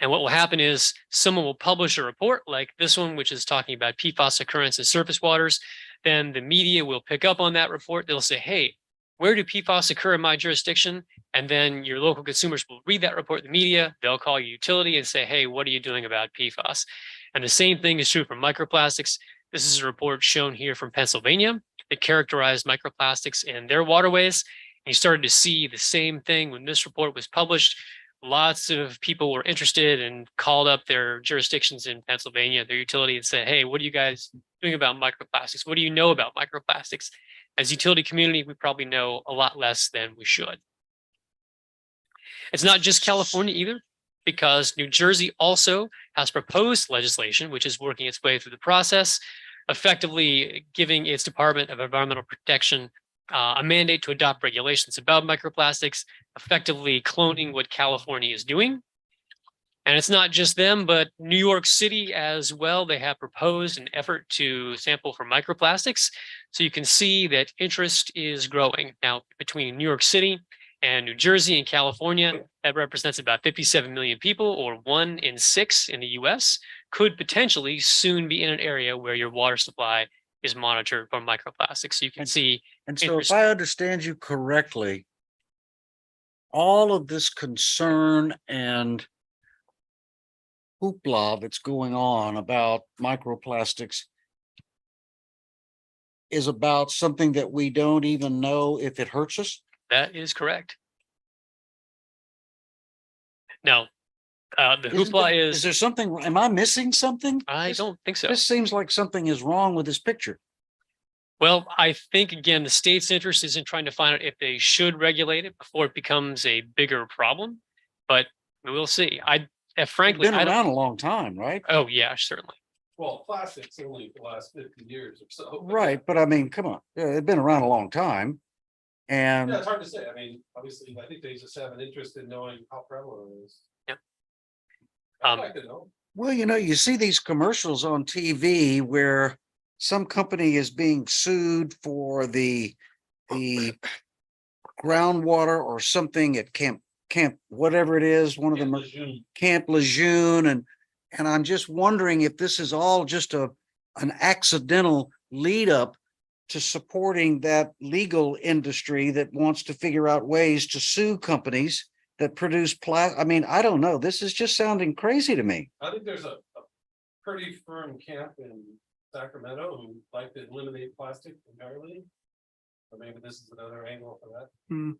Speaker 9: And what will happen is someone will publish a report like this one, which is talking about PFAS occurrence in surface waters. Then the media will pick up on that report. They'll say, hey, where do PFAS occur in my jurisdiction? And then your local consumers will read that report in the media. They'll call your utility and say, hey, what are you doing about PFAS? And the same thing is true for microplastics. This is a report shown here from Pennsylvania that characterized microplastics in their waterways. And you started to see the same thing when this report was published. Lots of people were interested and called up their jurisdictions in Pennsylvania, their utility, and said, hey, what are you guys doing about microplastics? What do you know about microplastics? As a utility community, we probably know a lot less than we should. It's not just California either, because New Jersey also has proposed legislation, which is working its way through the process, effectively giving its Department of Environmental Protection a mandate to adopt regulations about microplastics, effectively cloning what California is doing. And it's not just them, but New York City as well. They have proposed an effort to sample for microplastics. So you can see that interest is growing. Now, between New York City and New Jersey and California, that represents about 57 million people, or 1 in 6 in the US, could potentially soon be in an area where your water supply is monitored for microplastics. So you can see.
Speaker 4: And so if I understand you correctly, all of this concern and hoopla that's going on about microplastics is about something that we don't even know if it hurts us?
Speaker 9: That is correct. Now, the
Speaker 4: Is
Speaker 9: hoopla is,
Speaker 4: there something, am I missing something?
Speaker 9: I don't think so.
Speaker 4: This seems like something is wrong with this picture.
Speaker 9: Well, I think, again, the state's interest is in trying to find out if they should regulate it before it becomes a bigger problem. But we'll see.
Speaker 4: It's
Speaker 9: Frankly,
Speaker 4: been
Speaker 9: I don't.
Speaker 4: around a long time, right?
Speaker 9: Oh, yeah, certainly.
Speaker 1: Well, plastics only for the last 50 years or so.
Speaker 4: Right, but I mean, come on, it's been around a long time. And
Speaker 1: Yeah, it's hard to say. I mean, obviously, I think they just have an interest in knowing how prevalent it is.
Speaker 9: Yeah.
Speaker 1: I'd like to know.
Speaker 4: well, you see these commercials on TV where some company is being sued for the groundwater or something at Camp, whatever it is, one of them, Camp Lejeune. And I'm just wondering if this is all just an accidental lead up to supporting that legal industry that wants to figure out ways to sue companies that produce I mean, I don't know. This is just sounding crazy to me.
Speaker 1: I think there's a pretty firm camp in Sacramento who like to eliminate plastic entirely. Or maybe this is another angle for that.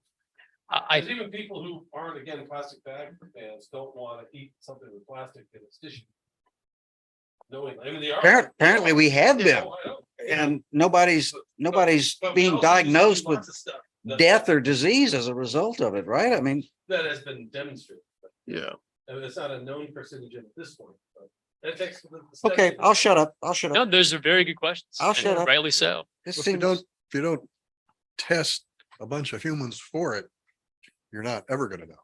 Speaker 1: There's even people who aren't, again, plastic bag fans don't want to eat something with plastic in its tissue. Knowing, I mean, they are.
Speaker 4: Apparently we have
Speaker 1: Yeah,
Speaker 4: them,
Speaker 1: I know.
Speaker 4: and nobody's
Speaker 1: But we
Speaker 4: being
Speaker 1: also
Speaker 4: diagnosed
Speaker 1: see
Speaker 4: with
Speaker 1: lots of stuff that-
Speaker 4: death or disease as a result of it, right? I mean,
Speaker 1: That has been demonstrated.
Speaker 3: Yeah.
Speaker 1: And it's not a known carcinogen at this point, but it takes.
Speaker 4: okay, I'll shut up.
Speaker 9: No, those are very good questions.
Speaker 4: I'll
Speaker 9: and
Speaker 4: shut up.
Speaker 9: Rightly so.
Speaker 4: This
Speaker 3: If you
Speaker 4: seems,
Speaker 3: don't, if you don't test a bunch of humans for it, you're not ever gonna know.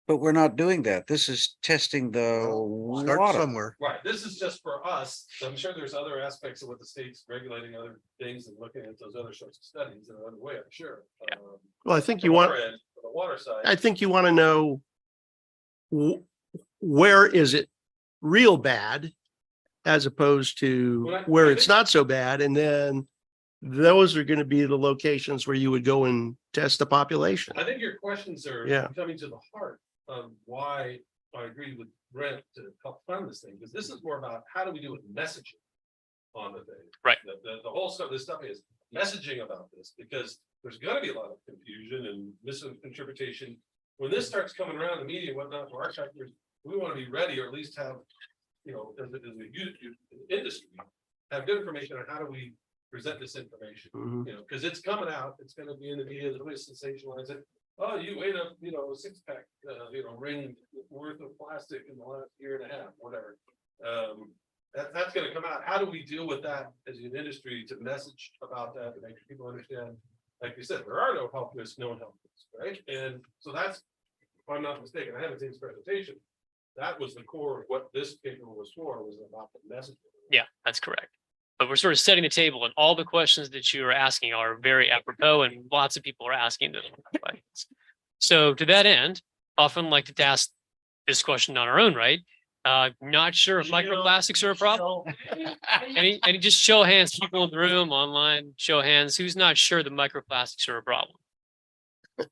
Speaker 4: but we're not doing that. This is testing the
Speaker 3: Start
Speaker 4: water.
Speaker 3: somewhere.
Speaker 1: Right, this is just for us. I'm sure there's other aspects of what the state's regulating other things and looking at those other sorts of studies in another way, I'm sure.
Speaker 5: Well, I think
Speaker 1: From
Speaker 5: you want,
Speaker 1: our end, for the water side.
Speaker 5: I think you want to know where is it real bad as opposed to
Speaker 1: Well, I
Speaker 5: where it's
Speaker 1: think-
Speaker 5: not so bad. And then those are going to be the locations where you would go and test the population.
Speaker 1: I think your questions are
Speaker 5: Yeah.
Speaker 1: coming to the heart of why I agree with Brent to help fund this thing, because this is more about how do we do with messaging on the thing.
Speaker 9: Right.
Speaker 1: The whole stuff, this stuff is messaging about this, because there's gonna be a lot of confusion and misinterpretation. When this starts coming around the media and whatnot to our sectors, we wanna be ready, or at least have, as a industry, have good information on how do we present this information.
Speaker 5: Mhm.
Speaker 1: Because it's coming out, it's gonna be in the media, they're gonna sensationalize it. Oh, you ate a, a 6-pack, ring worth of plastic in the last year and a half, whatever. That's gonna come out. How do we deal with that as an industry to message about that, to make sure people understand? Like you said, there are no health risks, known health risks, right? And so that's, if I'm not mistaken, I haven't seen this presentation, that was the core of what this paper was for, was about the message.
Speaker 9: Yeah, that's correct. But we're sort of setting the table, and all the questions that you are asking are very apropos, and lots of people are asking those questions. So to that end, often like to ask this question on our own, right? Not sure if microplastics are a problem. Any just show of hands, people in the room, online, show of hands, who's not sure that microplastics are a problem?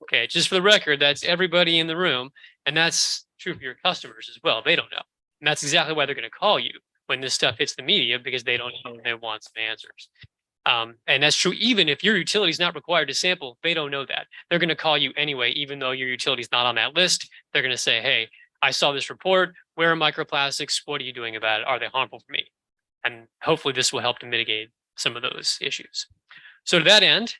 Speaker 9: Okay, just for the record, that's everybody in the room, and that's true for your customers as well. They don't know. And that's exactly why they're going to call you when this stuff hits the media, because they don't know, and they want some answers. And that's true even if your utility is not required to sample, they don't know that. They're going to call you anyway, even though your utility is not on that list. They're going to say, hey, I saw this report. Where are microplastics? What are you doing about it? Are they harmful for me? And hopefully this will help to mitigate some of those issues. So to that end,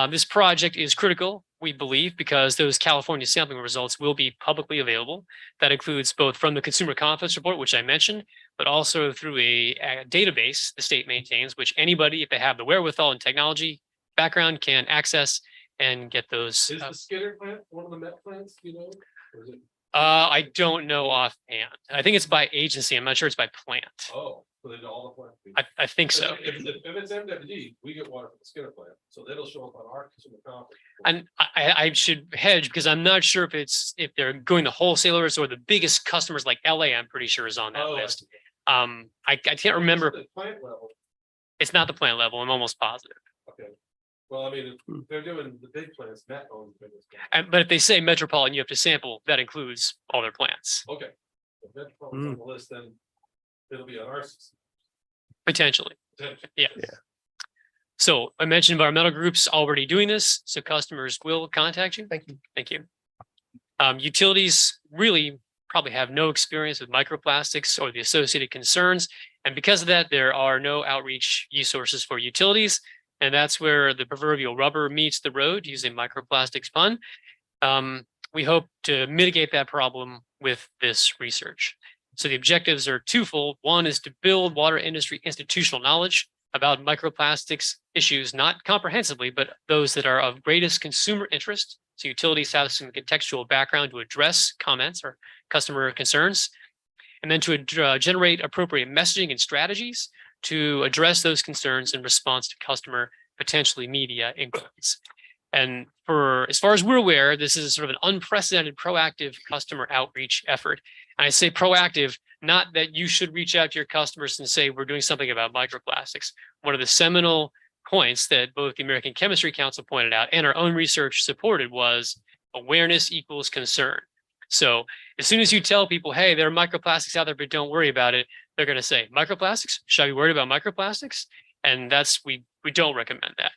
Speaker 9: this project is critical, we believe, because those California sampling results will be publicly available. That includes both from the Consumer Confidence Report, which I mentioned, but also through a database the state maintains, which anybody, if they have the wherewithal and technology background, can access and get those.
Speaker 1: Is the Skinner plant one of the Met plants, you know? Or is it?
Speaker 9: I don't know offhand. I think it's by agency. I'm not sure it's by plant.
Speaker 1: Oh, so they do all the plants.
Speaker 9: I think so.
Speaker 1: If it's MWD, we get water from the Skinner plant, so that'll show up on our consumer confidence.
Speaker 9: And I should hedge because I'm not sure if they're going to wholesalers or the biggest customers like LA, I'm pretty sure is on that
Speaker 1: Oh, I
Speaker 9: list.
Speaker 1: see.
Speaker 9: I can't remember.
Speaker 1: The plant level,
Speaker 9: It's not the plant level. I'm almost positive.
Speaker 1: okay. Well, I mean, if they're doing the big plants, Met owns the biggest plants.
Speaker 9: But if they say Metropolitan, you have to sample, that includes all their plants,
Speaker 1: Okay. If Metropolitan's on the list, then it'll be on our system.
Speaker 9: potentially.
Speaker 1: Potentially.
Speaker 9: Yeah. So I mentioned environmental groups already doing this, so customers will contact you. Thank you. Thank you. Utilities really probably have no experience with microplastics or the associated concerns. And because of that, there are no outreach resources for utilities. And that's where the proverbial rubber meets the road, using microplastics pun. We hope to mitigate that problem with this research. So the objectives are twofold. One is to build water industry institutional knowledge about microplastics issues, not comprehensively, but those that are of greatest consumer interest. So utilities have some contextual background to address comments or customer concerns, and then to generate appropriate messaging and strategies to address those concerns in response to customer, potentially media inquiries. And for as far as we're aware, this is sort of an unprecedented proactive customer outreach effort. And I say proactive, not that you should reach out to your customers and say, we're doing something about microplastics. One of the seminal points that both the American Chemistry Council pointed out and our own research supported was awareness equals concern. So as soon as you tell people, hey, there are microplastics out there, but don't worry about it, they're going to say, microplastics? Should I be worried about microplastics? And we don't recommend that.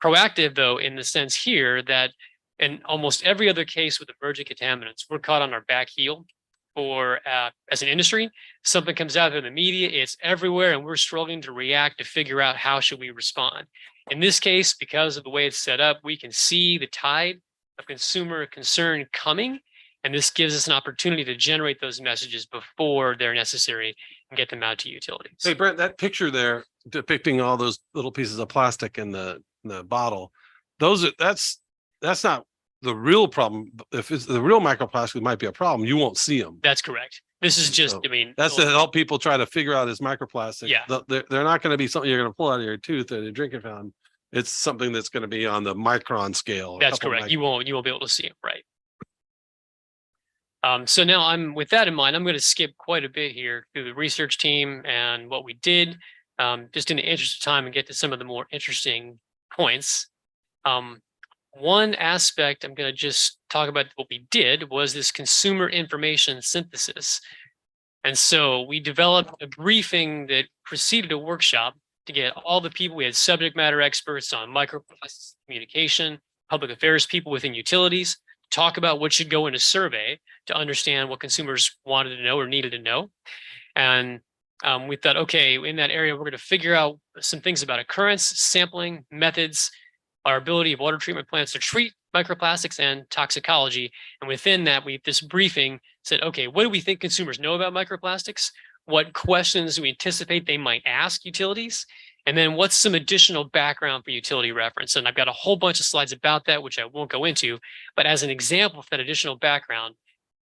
Speaker 9: Proactive, though, in the sense here that in almost every other case with emerging contaminants, we're caught on our back heel. Or as an industry, something comes out in the media, it's everywhere, and we're struggling to react to figure out how should we respond. In this case, because of the way it's set up, we can see the tide of consumer concern coming, and this gives us an opportunity to generate those messages before they're necessary and get them out to utilities.
Speaker 1: Hey, Brent, that picture there depicting all those little pieces of plastic in the bottle, that's not the real problem. If it's the real microplastic, might be a problem. You won't see them.
Speaker 9: That's correct. This is just,
Speaker 1: So
Speaker 9: I mean,
Speaker 1: that's to help people try to figure out is microplastic.
Speaker 9: Yeah.
Speaker 1: They're not going to be something you're going to pull out of your tooth and a drinking fountain. It's something that's going to be on the micron scale.
Speaker 9: that's correct. You won't be able to see it, right? So now with that in mind, I'm going to skip quite a bit here through the research team and what we did, just in the interest of time, and get to some of the more interesting points. One aspect I'm going to just talk about what we did was this consumer information synthesis. And so we developed a briefing that preceded a workshop to get all the people. We had subject matter experts on microplastics communication, public affairs people within utilities, talk about what should go in a survey to understand what consumers wanted to know or needed to know. And we thought, okay, in that area, we're going to figure out some things about occurrence, sampling, methods, our ability of water treatment plants to treat microplastics, and toxicology. And within that, this briefing said, okay, what do we think consumers know about microplastics? What questions do we anticipate they might ask utilities? And then what's some additional background for utility reference? And I've got a whole bunch of slides about that, which I won't go into, but as an example of that additional background,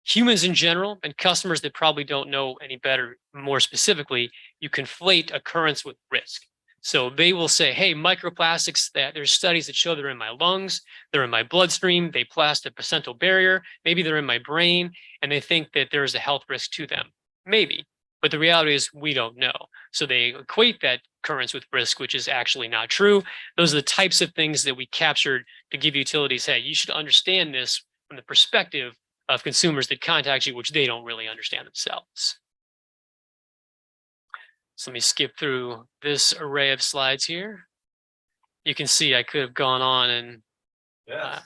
Speaker 9: humans in general and customers that probably don't know any better, more specifically, you conflate occurrence with risk. So they will say, hey, microplastics, that there's studies that show they're in my lungs, they're in my bloodstream, they pass the placental barrier, maybe they're in my brain, and they think that there's a health risk to them. Maybe, but the reality is we don't know. So they equate that occurrence with risk, which is actually not true. Those are the types of things that we captured to give utilities, hey, you should understand this from the perspective of consumers that contact you, which they don't really understand themselves. So let me skip through this array of slides here. You can see I could have gone on and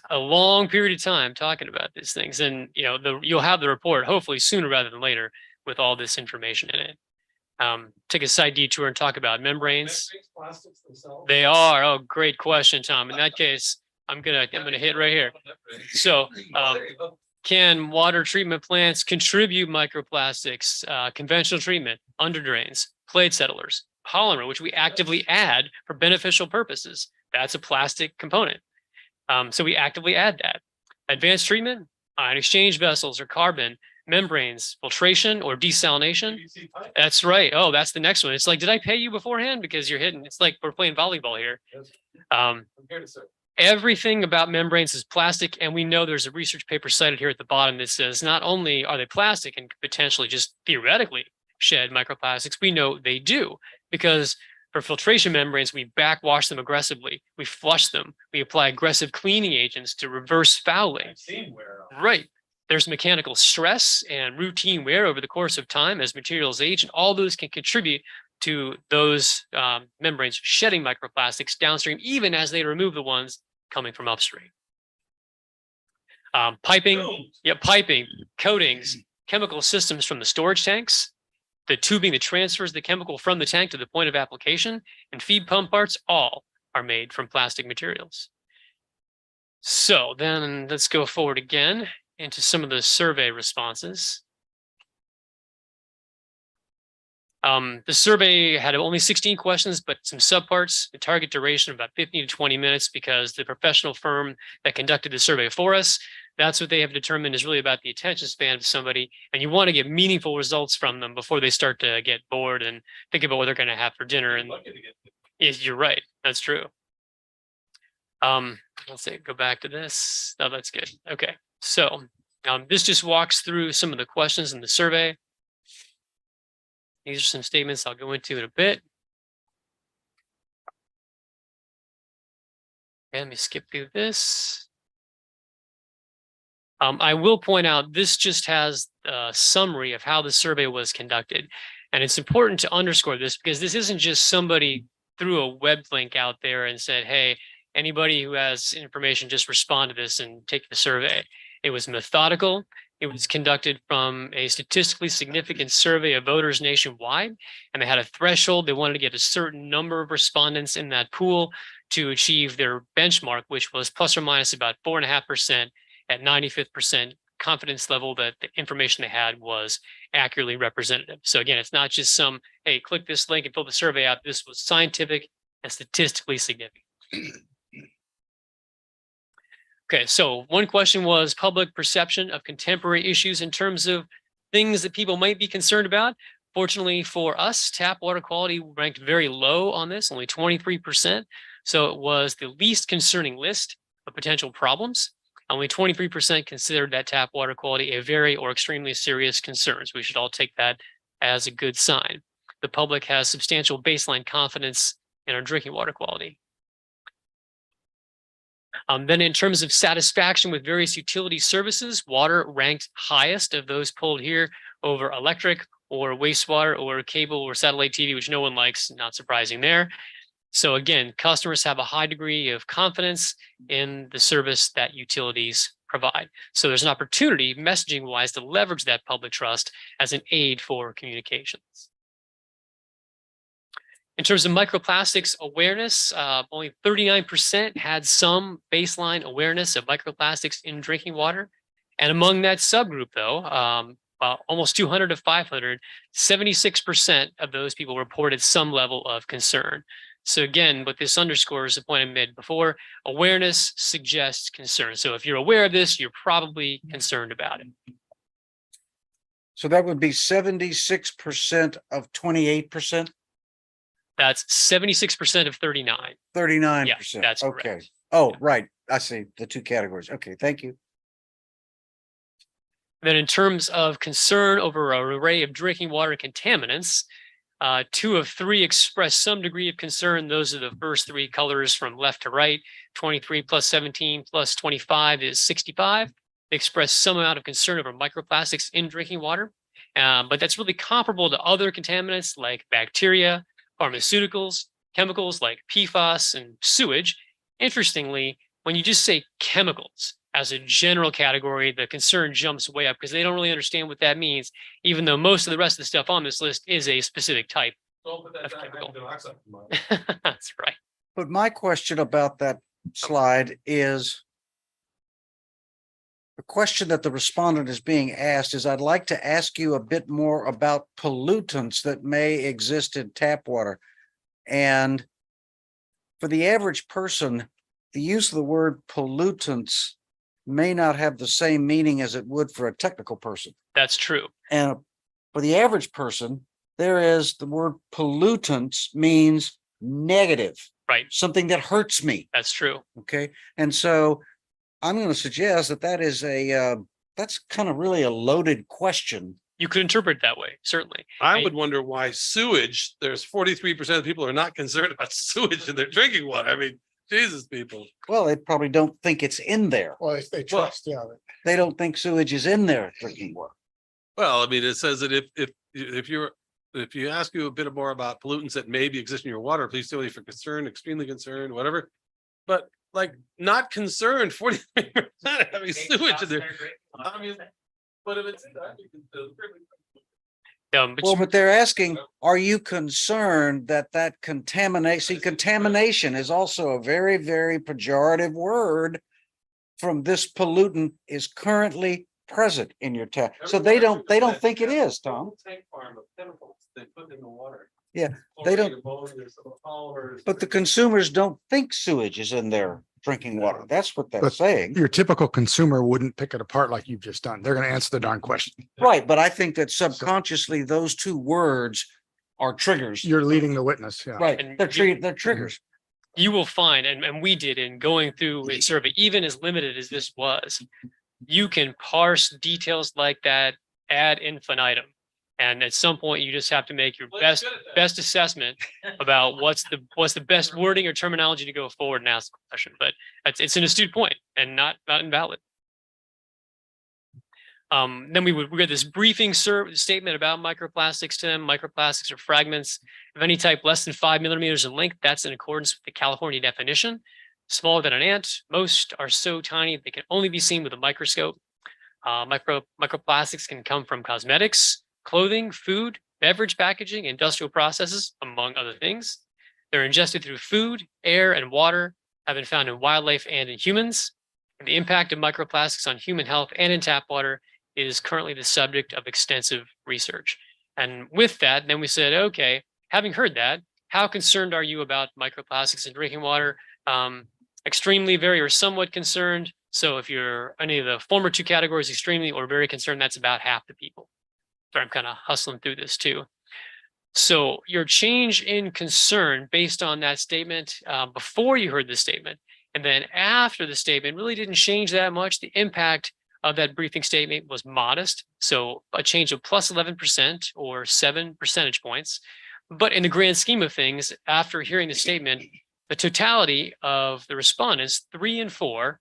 Speaker 9: a long period of time talking about these things. And you'll have the report hopefully sooner rather than later with all this information in it. Take a side detour and talk about membranes.
Speaker 1: Plastics themselves?
Speaker 9: They are. Oh, great question, Tom. In that case, I'm gonna hit right here. So can water treatment plants contribute microplastics, conventional treatment, under drains, plate settlers, polymer, which we actively add for beneficial purposes? That's a plastic component. So we actively add that. Advanced treatment, ion exchange vessels or carbon, membranes, filtration or desalination. That's right. Oh, that's the next one. It's like, did I pay you beforehand? Because you're hitting, it's like we're playing volleyball here. Everything about membranes is plastic, and we know there's a research paper cited here at the bottom that says not only are they plastic and could potentially just theoretically shed microplastics, we know they do, because for filtration membranes, we backwash them aggressively, we flush them, we apply aggressive cleaning agents to reverse fouling. Right. There's mechanical stress and routine wear over the course of time as materials age, and all those can contribute to those membranes shedding microplastics downstream, even as they remove the ones coming from upstream. Piping, piping, coatings, chemical systems from the storage tanks, the tubing that transfers the chemical from the tank to the point of application, and feed pump parts, all are made from plastic materials. So then let's go forward again into some of the survey responses. The survey had only 16 questions, but some subparts, the target duration of about 15 to 20 minutes, because the professional firm that conducted the survey for us, that's what they have determined is really about the attention span of somebody. And you want to get meaningful results from them before they start to get bored and think about what they're going to have for dinner. And yes, you're right. That's true. Let's see, go back to this. Oh, that's good. Okay. So this just walks through some of the questions in the survey. These are some statements I'll go into in a bit. And let me skip through this. I will point out this just has a summary of how the survey was conducted. And it's important to underscore this because this isn't just somebody threw a web link out there and said, hey, anybody who has information, just respond to this and take the survey. It was methodical. It was conducted from a statistically significant survey of voters nationwide, and they had a threshold. They wanted to get a certain number of respondents in that pool to achieve their benchmark, which was plus or minus about 4.5% at 95th% confidence level that the information they had was accurately representative. So again, it's not just some, hey, click this link and fill the survey out. This was scientific and statistically significant. Okay, so one question was public perception of contemporary issues in terms of things that people might be concerned about. Fortunately for us, tap water quality ranked very low on this, only 23%. So it was the least concerning list of potential problems. Only 23% considered that tap water quality a very or extremely serious concern. So we should all take that as a good sign. The public has substantial baseline confidence in our drinking water quality. Then in terms of satisfaction with various utility services, water ranked highest of those pulled here over electric or wastewater or cable or satellite TV, which no one likes, not surprising there. So again, customers have a high degree of confidence in the service that utilities provide. So there's an opportunity, messaging wise, to leverage that public trust as an aid for communications. In terms of microplastics awareness, only 39% had some baseline awareness of microplastics in drinking water. And among that subgroup, though, almost 200 to 500, 76% of those people reported some level of concern. So again, what this underscores the point I made before, awareness suggests concern. So if you're aware of this, you're probably concerned about it.
Speaker 4: So that would be 76% of 28%,
Speaker 9: That's 76% of 39.
Speaker 4: 39%.
Speaker 9: that's
Speaker 4: Okay.
Speaker 9: correct.
Speaker 4: Oh, right. I see the two categories. Okay, thank you.
Speaker 9: Then in terms of concern over an array of drinking water contaminants, 2 of 3 express some degree of concern. Those are the first 3 colors from left to right. 23 plus 17 plus 25 is 65. They express some amount of concern over microplastics in drinking water. But that's really comparable to other contaminants like bacteria, pharmaceuticals, chemicals like PFAS and sewage. Interestingly, when you just say chemicals as a general category, the concern jumps way up because they don't really understand what that means, even though most of the rest of the stuff on this list is a specific type. Of chemical. That's right.
Speaker 4: But my question about that slide is the question that the respondent is being asked is, I'd like to ask you a bit more about pollutants that may exist in tap water. And for the average person, the use of the word pollutants may not have the same meaning as it would for a technical person.
Speaker 9: That's true.
Speaker 4: And for the average person, there is the word pollutants means negative,
Speaker 9: Right.
Speaker 4: something that hurts me.
Speaker 9: That's true.
Speaker 4: Okay. And so I'm going to suggest that that is that's kind of really a loaded question.
Speaker 9: You could interpret it that way, certainly.
Speaker 1: I would wonder why sewage, there's 43% of people are not concerned about sewage in their drinking water. I mean, Jesus, people.
Speaker 4: Well, they probably don't think it's in there.
Speaker 8: Well, if they trust, yeah.
Speaker 4: They don't think sewage is in their drinking water.
Speaker 1: Well, I mean, it says that if you ask you a bit more about pollutants that maybe exist in your water, please tell me if you're concerned, extremely concerned, whatever. But like not concerned, 43% having sewage in there. I mean, but if it's in there, I think
Speaker 9: But
Speaker 4: Well,
Speaker 9: you-
Speaker 4: but they're asking, are you concerned that that contamination, contamination is also a very, very pejorative word from this pollutant is currently present in your tap. So they don't think it is, Tom.
Speaker 1: Tank farm of chemicals they put in the water.
Speaker 4: Yeah, they don't-
Speaker 1: Chlorine, polymers.
Speaker 4: But the consumers don't think sewage is in their drinking water. That's what that's
Speaker 8: But
Speaker 4: saying.
Speaker 8: Your typical consumer wouldn't pick it apart like you've just done. They're going to answer the darn question.
Speaker 4: Right, but I think that subconsciously those two words are triggers.
Speaker 8: You're leading the witness, yeah.
Speaker 4: Right,
Speaker 9: And
Speaker 4: they're triggers.
Speaker 9: you will find, and we did in going through a survey, even as limited as this was, you can parse details like that ad infinitum. And at some point, you just have to make your best assessment about what's the best wording or terminology to go forward and ask a question. But it's an astute point and not invalid. Then we get this briefing statement about microplastics to them. Microplastics are fragments of any type less than 5 millimeters in length. That's in accordance with the California definition. Smaller than an ant. Most are so tiny they can only be seen with a microscope. Microplastics can come from cosmetics, clothing, food, beverage packaging, industrial processes, among other things. They're ingested through food, air, and water, have been found in wildlife and in humans. And the impact of microplastics on human health and in tap water is currently the subject of extensive research. And with that, then we said, okay, having heard that, how concerned are you about microplastics in drinking water? Extremely, very, or somewhat concerned. So if you're any of the former two categories, extremely or very concerned, that's about half the people. So I'm kind of hustling through this too. So your change in concern based on that statement before you heard the statement, and then after the statement really didn't change that much. The impact of that briefing statement was modest. So a change of plus 11% or 7 percentage points. But in the grand scheme of things, after hearing the statement, the totality of the respondents, 3 and 4,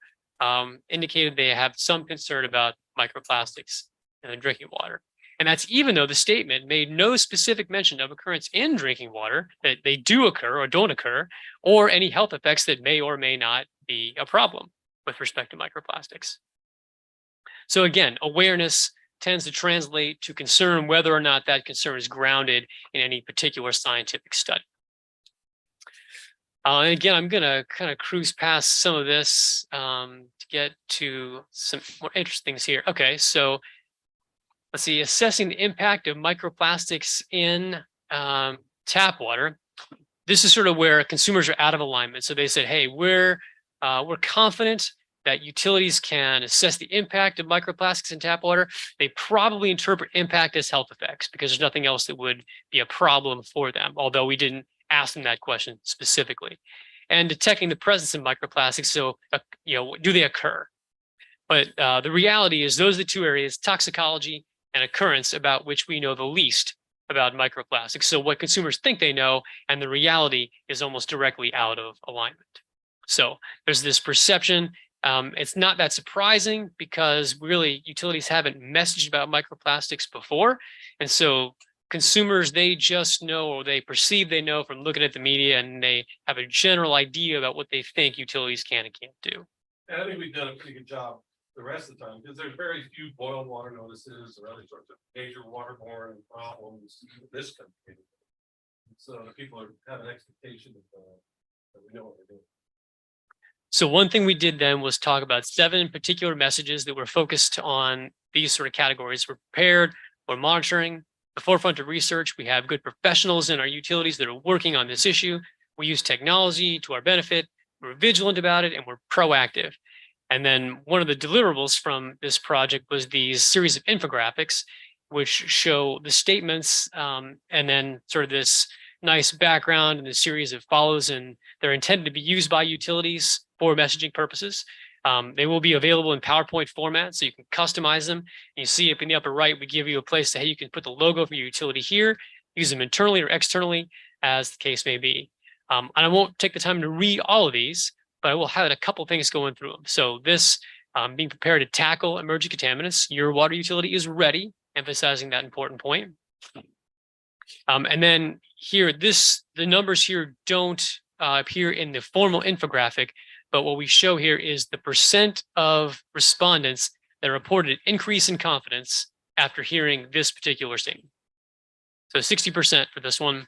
Speaker 9: indicated they have some concern about microplastics in the drinking water. And that's even though the statement made no specific mention of occurrence in drinking water, that they do occur or don't occur, or any health effects that may or may not be a problem with respect to microplastics. So again, awareness tends to translate to concern, whether or not that concern is grounded in any particular scientific study. And again, I'm going to kind of cruise past some of this to get to some more interesting things here. Okay, so let's see, assessing the impact of microplastics in tap water. This is sort of where consumers are out of alignment. So they said, hey, we're confident that utilities can assess the impact of microplastics in tap water, they probably interpret impact as health effects because there's nothing else that would be a problem for them, although we didn't ask them that question specifically. And detecting the presence of microplastics, so, do they occur? But the reality is those are the two areas, toxicology and occurrence, about which we know the least about microplastics. So what consumers think they know and the reality is almost directly out of alignment. So there's this perception. It's not that surprising because really utilities haven't messaged about microplastics before. And so consumers, they just know, or they perceive they know from looking at the media, and they have a general idea about what they think utilities can and can't do.
Speaker 1: And I think we've done a pretty good job the rest of the time, because there's very few boil water notices or other sorts of major waterborne problems in this country. So the people have an expectation that we know what they're doing.
Speaker 9: So one thing we did then was talk about 7 particular messages that were focused on these sort of categories. We're prepared, we're monitoring, the forefront of research. We have good professionals in our utilities that are working on this issue. We use technology to our benefit. We're vigilant about it, and we're proactive. And then one of the deliverables from this project was these series of infographics, which show the statements and then sort of this nice background and the series of follows, and they're intended to be used by utilities for messaging purposes. They will be available in PowerPoint format, so you can customize them. And you see up in the upper right, we give you a place to, hey, you can put the logo for your utility here, use them internally or externally, as the case may be. And I won't take the time to read all of these, but I will highlight a couple of things going through them. So this, being prepared to tackle emerging contaminants, your water utility is ready, emphasizing that important point. And then here, the numbers here don't appear in the formal infographic, but what we show here is the percent of respondents that reported an increase in confidence after hearing this particular statement. So 60% for this one.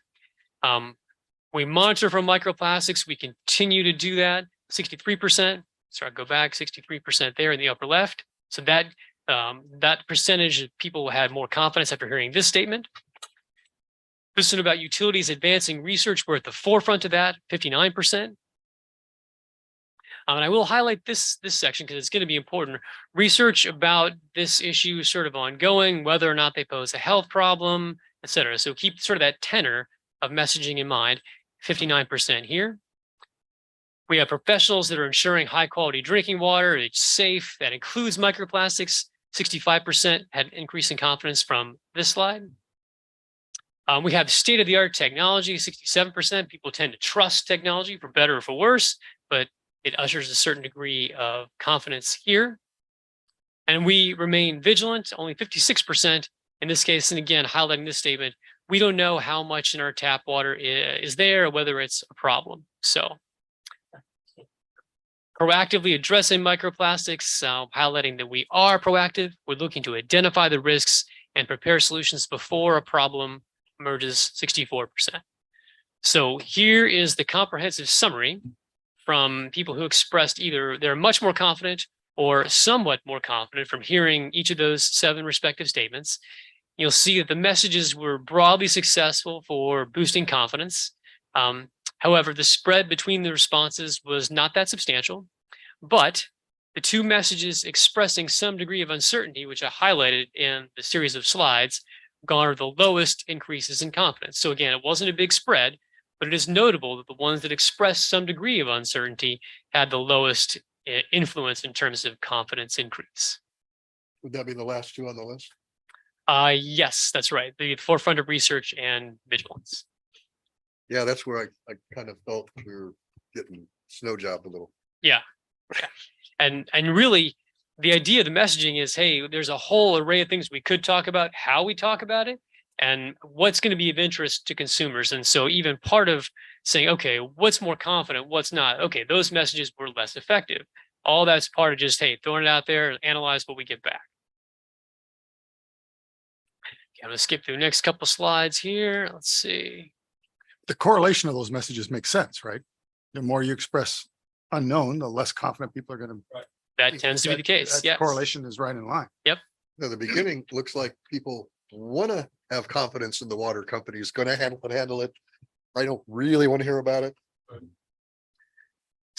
Speaker 9: We monitor for microplastics. We continue to do that. 63%. So I go back, 63% there in the upper left. So that that percentage of people had more confidence after hearing this statement. This one about utilities advancing research. We're at the forefront of that, 59%. And I will highlight this section because it's going to be important. Research about this issue is sort of ongoing, whether or not they pose a health problem, et cetera. So keep sort of that tenor of messaging in mind. 59% here. We have professionals that are ensuring high quality drinking water. It's safe. That includes microplastics. 65% had an increase in confidence from this slide. We have state of the art technology. 67% people tend to trust technology for better or for worse, but it ushers a certain degree of confidence here. And we remain vigilant, only 56% in this case. And again, highlighting this statement, we don't know how much in our tap water is there, or whether it's a problem. So proactively addressing microplastics, highlighting that we are proactive. We're looking to identify the risks and prepare solutions before a problem emerges, 64%. So here is the comprehensive summary from people who expressed either they're much more confident or somewhat more confident from hearing each of those 7 respective statements. You'll see that the messages were broadly successful for boosting confidence. However, the spread between the responses was not that substantial, but the 2 messages expressing some degree of uncertainty, which I highlighted in the series of slides, garnered the lowest increases in confidence. So again, it wasn't a big spread, but it is notable that the ones that expressed some degree of uncertainty had the lowest influence in terms of confidence increase.
Speaker 3: Would that be the last 2 on the list?
Speaker 9: Yes, that's right. The forefront of research and vigilance.
Speaker 3: Yeah, that's where I kind of felt we were getting snow job a little.
Speaker 9: Yeah. And really, the idea of the messaging is, hey, there's a whole array of things we could talk about, how we talk about it, and what's going to be of interest to consumers. And so even part of saying, okay, what's more confident, what's not? Okay, those messages were less effective. All that's part of just, hey, throwing it out there, analyze what we get back. Okay, I'm going to skip through the next couple slides here. Let's see.
Speaker 8: The correlation of those messages makes sense, right? The more you express unknown, the less confident people are going to.
Speaker 9: That tends to be the case. Yes.
Speaker 8: Correlation is right in line.
Speaker 3: Now, the beginning looks like people want to have confidence in the water company is going to handle it. I don't really want to hear about it.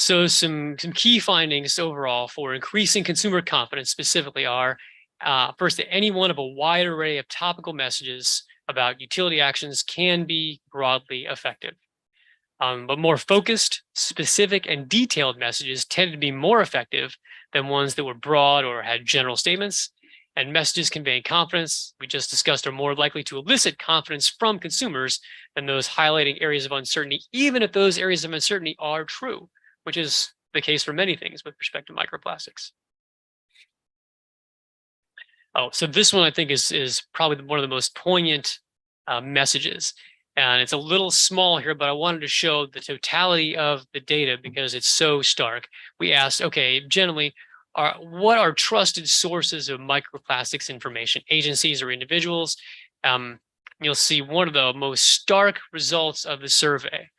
Speaker 9: So some key findings overall for increasing consumer confidence specifically are, first, that any one of a wide array of topical messages about utility actions can be broadly effective. But more focused, specific, and detailed messages tended to be more effective than ones that were broad or had general statements. And messages conveying confidence, we just discussed, are more likely to elicit confidence from consumers than those highlighting areas of uncertainty, even if those areas of uncertainty are true, which is the case for many things with respect to microplastics. Oh, so this one I think is probably one of the most poignant messages. And it's a little small here, but I wanted to show the totality of the data because it's so stark. We asked, okay, generally, what are trusted sources of microplastics information, agencies or individuals? You'll see one of the most stark results of the survey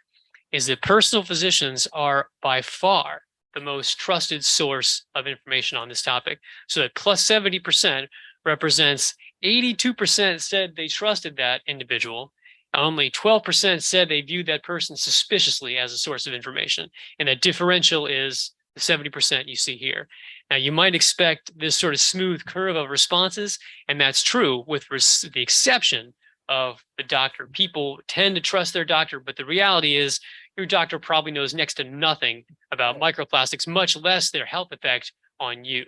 Speaker 9: is that personal physicians are by far the most trusted source of information on this topic. So that plus 70% represents 82% said they trusted that individual. Only 12% said they viewed that person suspiciously as a source of information. And that differential is the 70% you see here. Now, you might expect this sort of smooth curve of responses, and that's true with the exception of the doctor. People tend to trust their doctor, but the reality is your doctor probably knows next to nothing about microplastics, much less their health effect on you.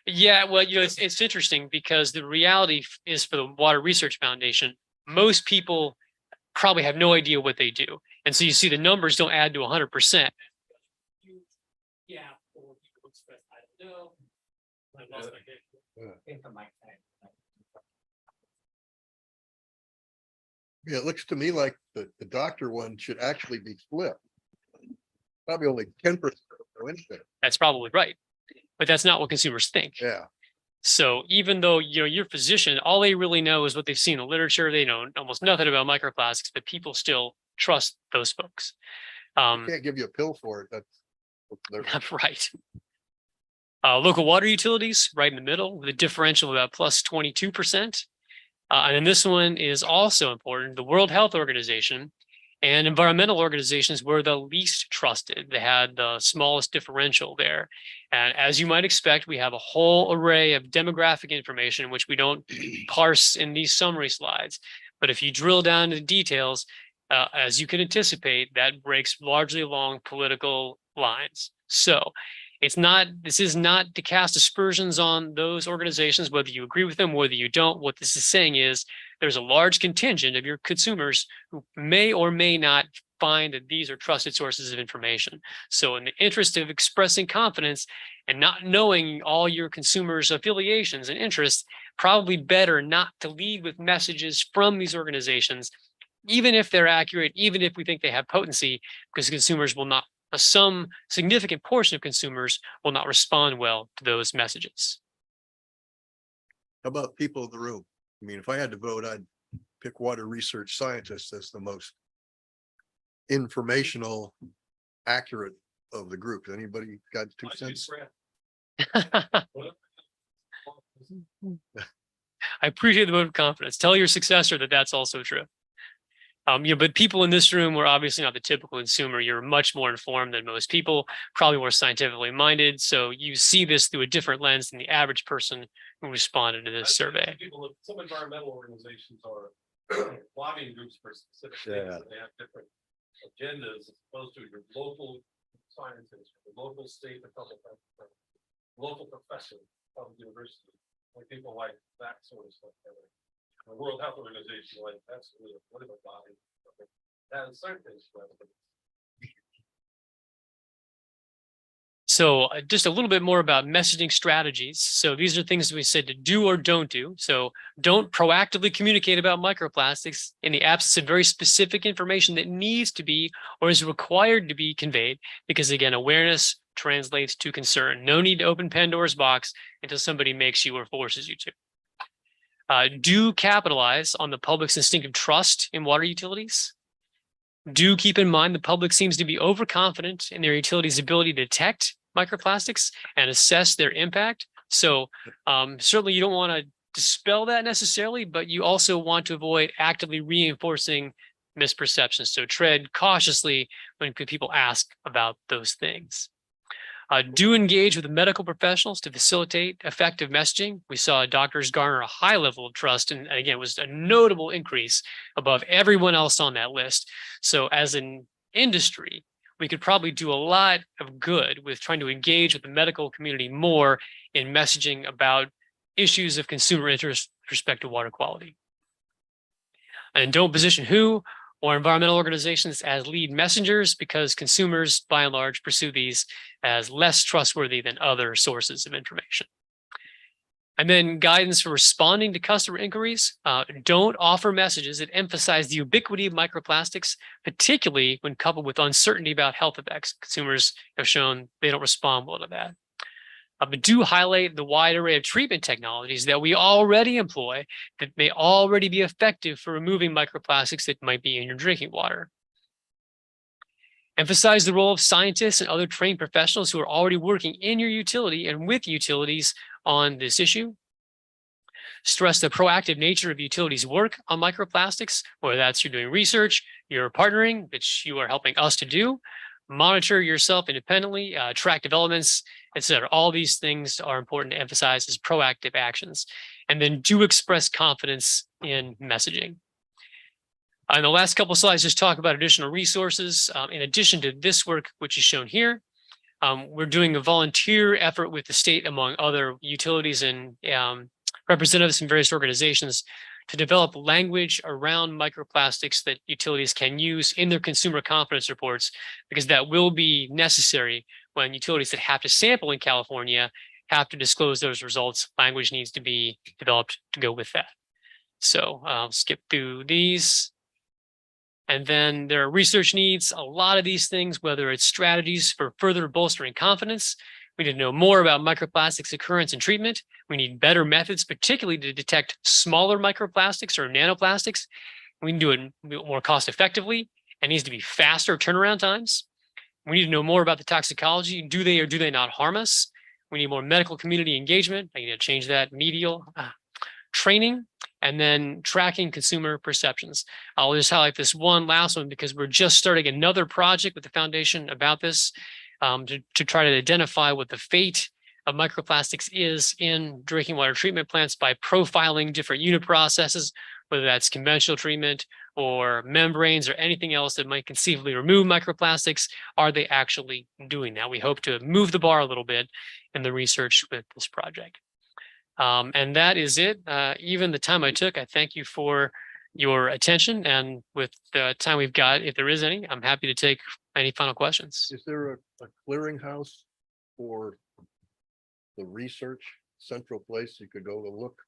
Speaker 9: Yeah, well, it's interesting because the reality is for the Water Research Foundation, most people probably have no idea what they do. And so you see the numbers don't add to 100%. Yeah. I don't know. I lost my
Speaker 3: Yeah, it looks to me like the doctor one should actually be flipped. Probably only 10% go into it.
Speaker 9: That's probably right. But that's not what consumers think.
Speaker 3: Yeah.
Speaker 9: So even though your physician, all they really know is what they've seen in the literature, they know almost nothing about microplastics, but people still trust those folks.
Speaker 3: Can't give you a pill for it. That's
Speaker 9: Right. Local water utilities, right in the middle, with a differential of about plus 22%. And then this one is also important. The World Health Organization and environmental organizations were the least trusted. They had the smallest differential there. And as you might expect, we have a whole array of demographic information, which we don't parse in these summary slides. But if you drill down to the details, as you can anticipate, that breaks largely along political lines. So this is not to cast aspersions on those organizations, whether you agree with them, whether you don't. What this is saying is there's a large contingent of your consumers who may or may not find that these are trusted sources of information. So in the interest of expressing confidence and not knowing all your consumers' affiliations and interests, probably better not to lead with messages from these organizations, even if they're accurate, even if we think they have potency, because consumers will not, some significant portion of consumers will not respond well to those messages.
Speaker 3: How about people in the room? I mean, if I had to vote, I'd pick water research scientists as the most informational, accurate of the group. Anybody got 2 cents?
Speaker 9: I appreciate the vote of confidence. Tell your successor that that's also true. But people in this room were obviously not the typical consumer. You're much more informed than most people, probably more scientifically minded. So you see this through a different lens than the average person who responded to this survey.
Speaker 1: Some environmental organizations are lobbying groups for specific things, and they have different agendas as opposed to your local scientists, the local state, the public health, local professor, public university, like people like that sort of stuff. The World Health Organization, like that's really a political body. That is certain things.
Speaker 9: So just a little bit more about messaging strategies. So these are things we said to do or don't do. So don't proactively communicate about microplastics in the absence of very specific information that needs to be or is required to be conveyed, because again, awareness translates to concern. No need to open Pandora's box until somebody makes you or forces you to. Do capitalize on the public's instinctive trust in water utilities. Do keep in mind the public seems to be overconfident in their utilities' ability to detect microplastics and assess their impact. So certainly you don't want to dispel that necessarily, but you also want to avoid actively reinforcing misperceptions. So tread cautiously when people ask about those things. Do engage with the medical professionals to facilitate effective messaging. We saw doctors garner a high level of trust, and again, it was a notable increase above everyone else on that list. So as an industry, we could probably do a lot of good with trying to engage with the medical community more in messaging about issues of consumer interest with respect to water quality. And don't position WHO or environmental organizations as lead messengers, because consumers, by and large, pursue these as less trustworthy than other sources of information. And then guidance for responding to customer inquiries. Don't offer messages that emphasize the ubiquity of microplastics, particularly when coupled with uncertainty about health effects. Consumers have shown they don't respond well to that. But do highlight the wide array of treatment technologies that we already employ that may already be effective for removing microplastics that might be in your drinking water. Emphasize the role of scientists and other trained professionals who are already working in your utility and with utilities on this issue. Stress the proactive nature of utilities' work on microplastics, whether that's you're doing research, you're partnering, which you are helping us to do. Monitor yourself independently, track developments, etc. All these things are important to emphasize as proactive actions. And then do express confidence in messaging. And the last couple of slides just talk about additional resources. In addition to this work, which is shown here, we're doing a volunteer effort with the state, among other utilities and representatives from various organizations, to develop language around microplastics that utilities can use in their consumer confidence reports, because that will be necessary when utilities that have to sample in California have to disclose those results. Language needs to be developed to go with that. So I'll skip through these. And then there are research needs. A lot of these things, whether it's strategies for further bolstering confidence, we need to know more about microplastics occurrence and treatment. We need better methods, particularly to detect smaller microplastics or nanoplastics. We can do it more cost effectively, and needs to be faster turnaround times. We need to know more about the toxicology. Do they or do they not harm us? We need more medical community engagement. I need to change that. Medial training, and then tracking consumer perceptions. I'll just highlight this one last one because we're just starting another project with the foundation about this. To try to identify what the fate of microplastics is in drinking water treatment plants by profiling different unit processes, whether that's conventional treatment or membranes or anything else that might conceivably remove microplastics. Are they actually doing that? We hope to move the bar a little bit in the research with this project. And that is it. Even the time I took, I thank you for your attention. And with the time we've got, if there is any, I'm happy to take any final questions.
Speaker 3: Is there a clearinghouse for the research, central place you could go to look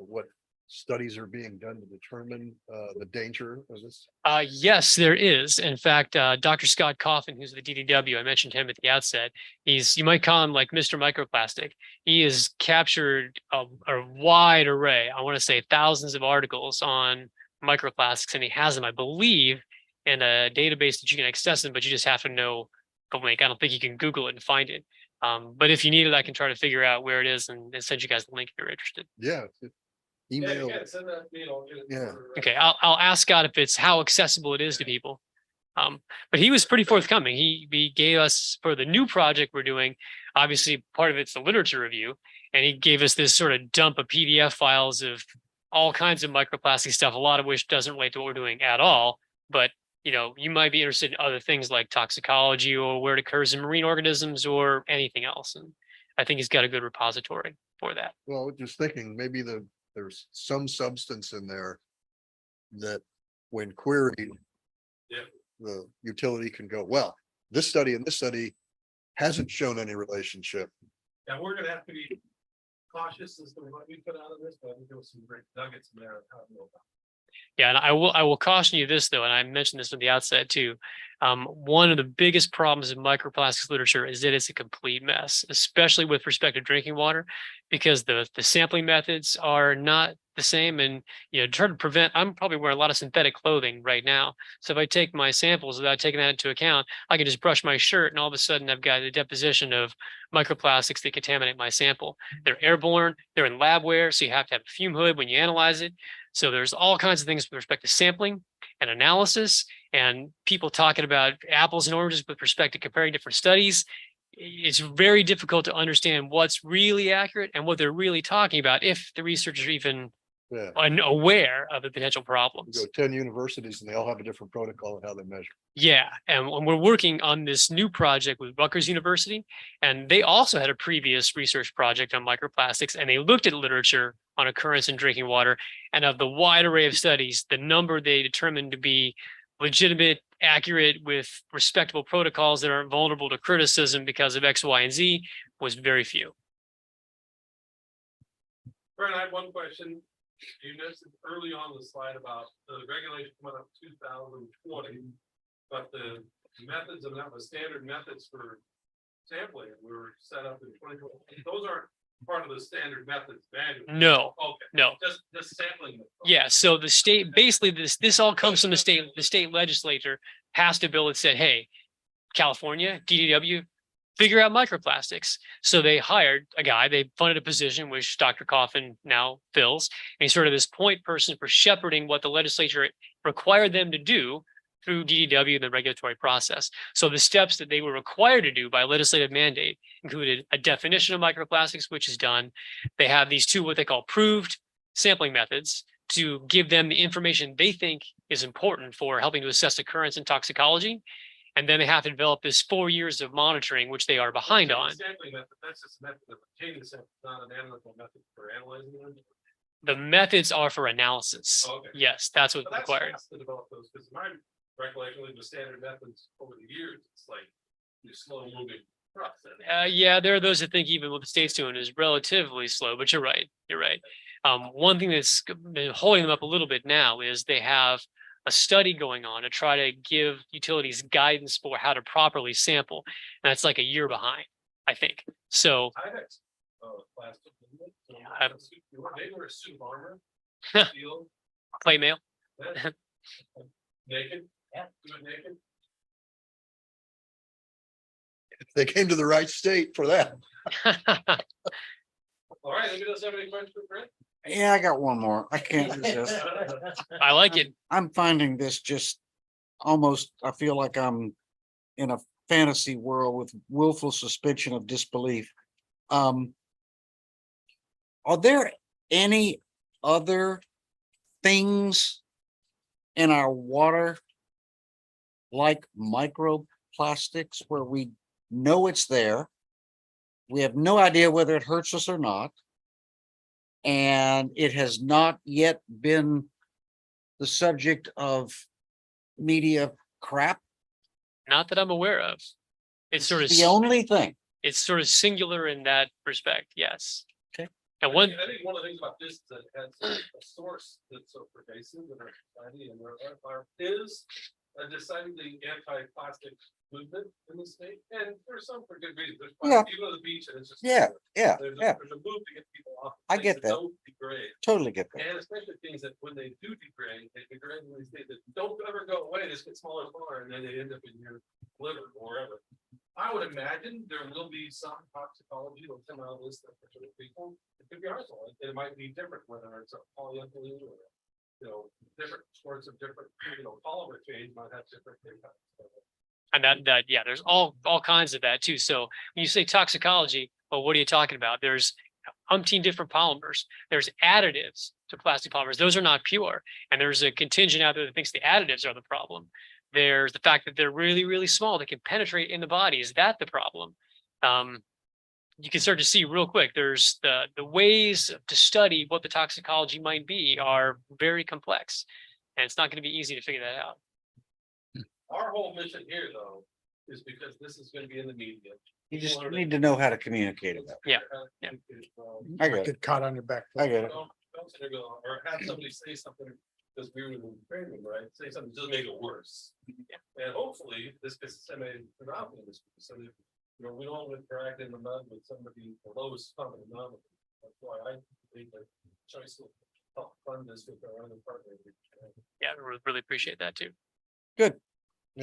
Speaker 3: at what studies are being done to determine the danger of this?
Speaker 9: Yes, there is. In fact, Dr. Scott Coffin, who's the DDW, I mentioned him at the outset. You might call him like Mr. Microplastic. He has captured a wide array, I want to say thousands of articles on microplastics, and he has them, I believe, in a database that you can access them, but you just have to know the link. I don't think you can Google it and find it. But if you need it, I can try to figure out where it is and send you guys the link if you're interested.
Speaker 3: Yeah. Email. Yeah.
Speaker 9: Okay, I'll ask Scott if it's how accessible it is to people. But he was pretty forthcoming. He gave us, for the new project we're doing, obviously part of it's the literature review, and he gave us this sort of dump of PDF files of all kinds of microplastic stuff, a lot of which doesn't relate to what we're doing at all. But you might be interested in other things like toxicology or where it occurs in marine organisms or anything else. And I think he's got a good repository for that.
Speaker 3: Well, just thinking maybe there's some substance in there that when queried, the utility can go, well, this study and this study hasn't shown any relationship.
Speaker 1: Yeah, we're gonna have to be cautious as to what we put out of this, but I think there was some great nuggets in there.
Speaker 9: Yeah, and I will caution you this though, and I mentioned this at the outset too. One of the biggest problems of microplastics literature is that it's a complete mess, especially with respect to drinking water, because the sampling methods are not the same and, try to prevent, I'm probably wearing a lot of synthetic clothing right now. So if I take my samples without taking that into account, I can just brush my shirt and all of a sudden I've got a deposition of microplastics that contaminate my sample. They're airborne, they're in labware, so you have to have a fume hood when you analyze it. So there's all kinds of things with respect to sampling and analysis and people talking about apples and oranges with respect to comparing different studies. It's very difficult to understand what's really accurate and what they're really talking about if the researchers are even
Speaker 3: Yeah.
Speaker 9: unaware of the potential
Speaker 3: You
Speaker 9: problems.
Speaker 3: go 10 universities and they all have a different protocol on how they measure.
Speaker 9: Yeah, and we're working on this new project with Rutgers University, and they also had a previous research project on microplastics, and they looked at literature on occurrence in drinking water, and of the wide array of studies, the number they determined to be legitimate, accurate, with respectable protocols that aren't vulnerable to criticism because of X, Y, and Z was very few.
Speaker 1: Brent, I have one question. You noticed early on the slide about the regulation coming up 2020, but the methods and that was standard methods for sampling were set up in 2020. Those aren't part of the standard methods manual.
Speaker 9: No,
Speaker 1: Okay,
Speaker 9: no.
Speaker 1: just sampling.
Speaker 9: Yeah, so the state, basically this all comes from the state legislature passed a bill that said, hey, California, DDW, figure out microplastics. So they hired a guy, they funded a position which Dr. Coffin now fills. And he's sort of this point person for shepherding what the legislature required them to do through DDW and the regulatory process. So the steps that they were required to do by legislative mandate included a definition of microplastics, which is done. They have these two, what they call proved sampling methods to give them the information they think is important for helping to assess occurrence and toxicology. And then they have to develop this 4 years of monitoring, which they are behind on.
Speaker 1: Sampling method, that's just a method of obtaining the sample, not an analytical method for analyzing them.
Speaker 9: The methods are for analysis.
Speaker 1: Okay.
Speaker 9: Yes, that's what's
Speaker 1: But that's
Speaker 9: required.
Speaker 1: fast to develop those, because my recollection of the standard methods over the years, it's like you're slow moving process.
Speaker 9: Yeah, there are those that think even what the state's doing is relatively slow, but you're right. You're right. One thing that's been holding them up a little bit now is they have a study going on to try to give utilities guidance for how to properly sample. And that's like a year behind, I think. So
Speaker 1: Tyvek's, plastic, isn't it? So
Speaker 9: Yeah.
Speaker 1: They were a suit of armor. Steel,
Speaker 9: plate mail.
Speaker 1: that- naked. Yeah. Do it naked.
Speaker 3: They came to the right state for that.
Speaker 1: All right, anybody else have any questions for Brent?
Speaker 4: Yeah, I got one more. I can't resist.
Speaker 9: I like it.
Speaker 4: I'm finding this just almost, I feel like I'm in a fantasy world with willful suspension of disbelief. Are there any other things in our water like microplastics where we know it's there? We have no idea whether it hurts us or not. And it has not yet been the subject of media crap.
Speaker 9: Not that I'm aware of. It's sort of,
Speaker 4: The only thing.
Speaker 9: it's sort of singular in that respect. Yes.
Speaker 4: Okay.
Speaker 9: And one,
Speaker 1: I think one of the things about this is that it has a source that's so pervasive in our society and our is a decidedly anti-plastic movement in the state, and there's some for good reason. There's
Speaker 4: Yeah.
Speaker 1: you go to the beach and it's just
Speaker 4: Yeah, yeah,
Speaker 1: there's
Speaker 4: yeah.
Speaker 1: a move to get people off.
Speaker 4: I
Speaker 1: things
Speaker 4: get that.
Speaker 1: Don't degrade,
Speaker 4: Totally get that.
Speaker 1: and especially things that when they do degrade, they degrade in these things that don't ever go away. They just get smaller and smaller, and then they end up in your liver or wherever. I would imagine there will be some toxicology that will come out of this that for certain people. It could be harmful. It might be different, whether it's a polyethylene or, different sorts of different, polymer change might have different impacts.
Speaker 9: and that, yeah, there's all kinds of that too. So when you say toxicology, well, what are you talking about? There's umpteen different polymers. There's additives to plastic polymers. Those are not pure. And there's a contingent out there that thinks the additives are the problem. There's the fact that they're really, really small. They can penetrate in the body. Is that the problem? You can start to see real quick. There's the ways to study what the toxicology might be are very complex. And it's not going to be easy to figure that out.
Speaker 1: Our whole mission here, though, is because this is going to be in the media.
Speaker 4: You just need to know how to communicate it.
Speaker 9: Yeah.
Speaker 4: I get it.
Speaker 8: Get caught on your back.
Speaker 4: I get it.
Speaker 1: Don't sit there and go, or have somebody say something that's weird in the training, right? Say something to make it worse. And hopefully this gets semi-monopoly this, so that, we don't want to drag in the mud with somebody the lowest common denominator. That's why I think that choice of help fund this with our other partners.
Speaker 9: Yeah, we really appreciate that too.
Speaker 3: Yeah,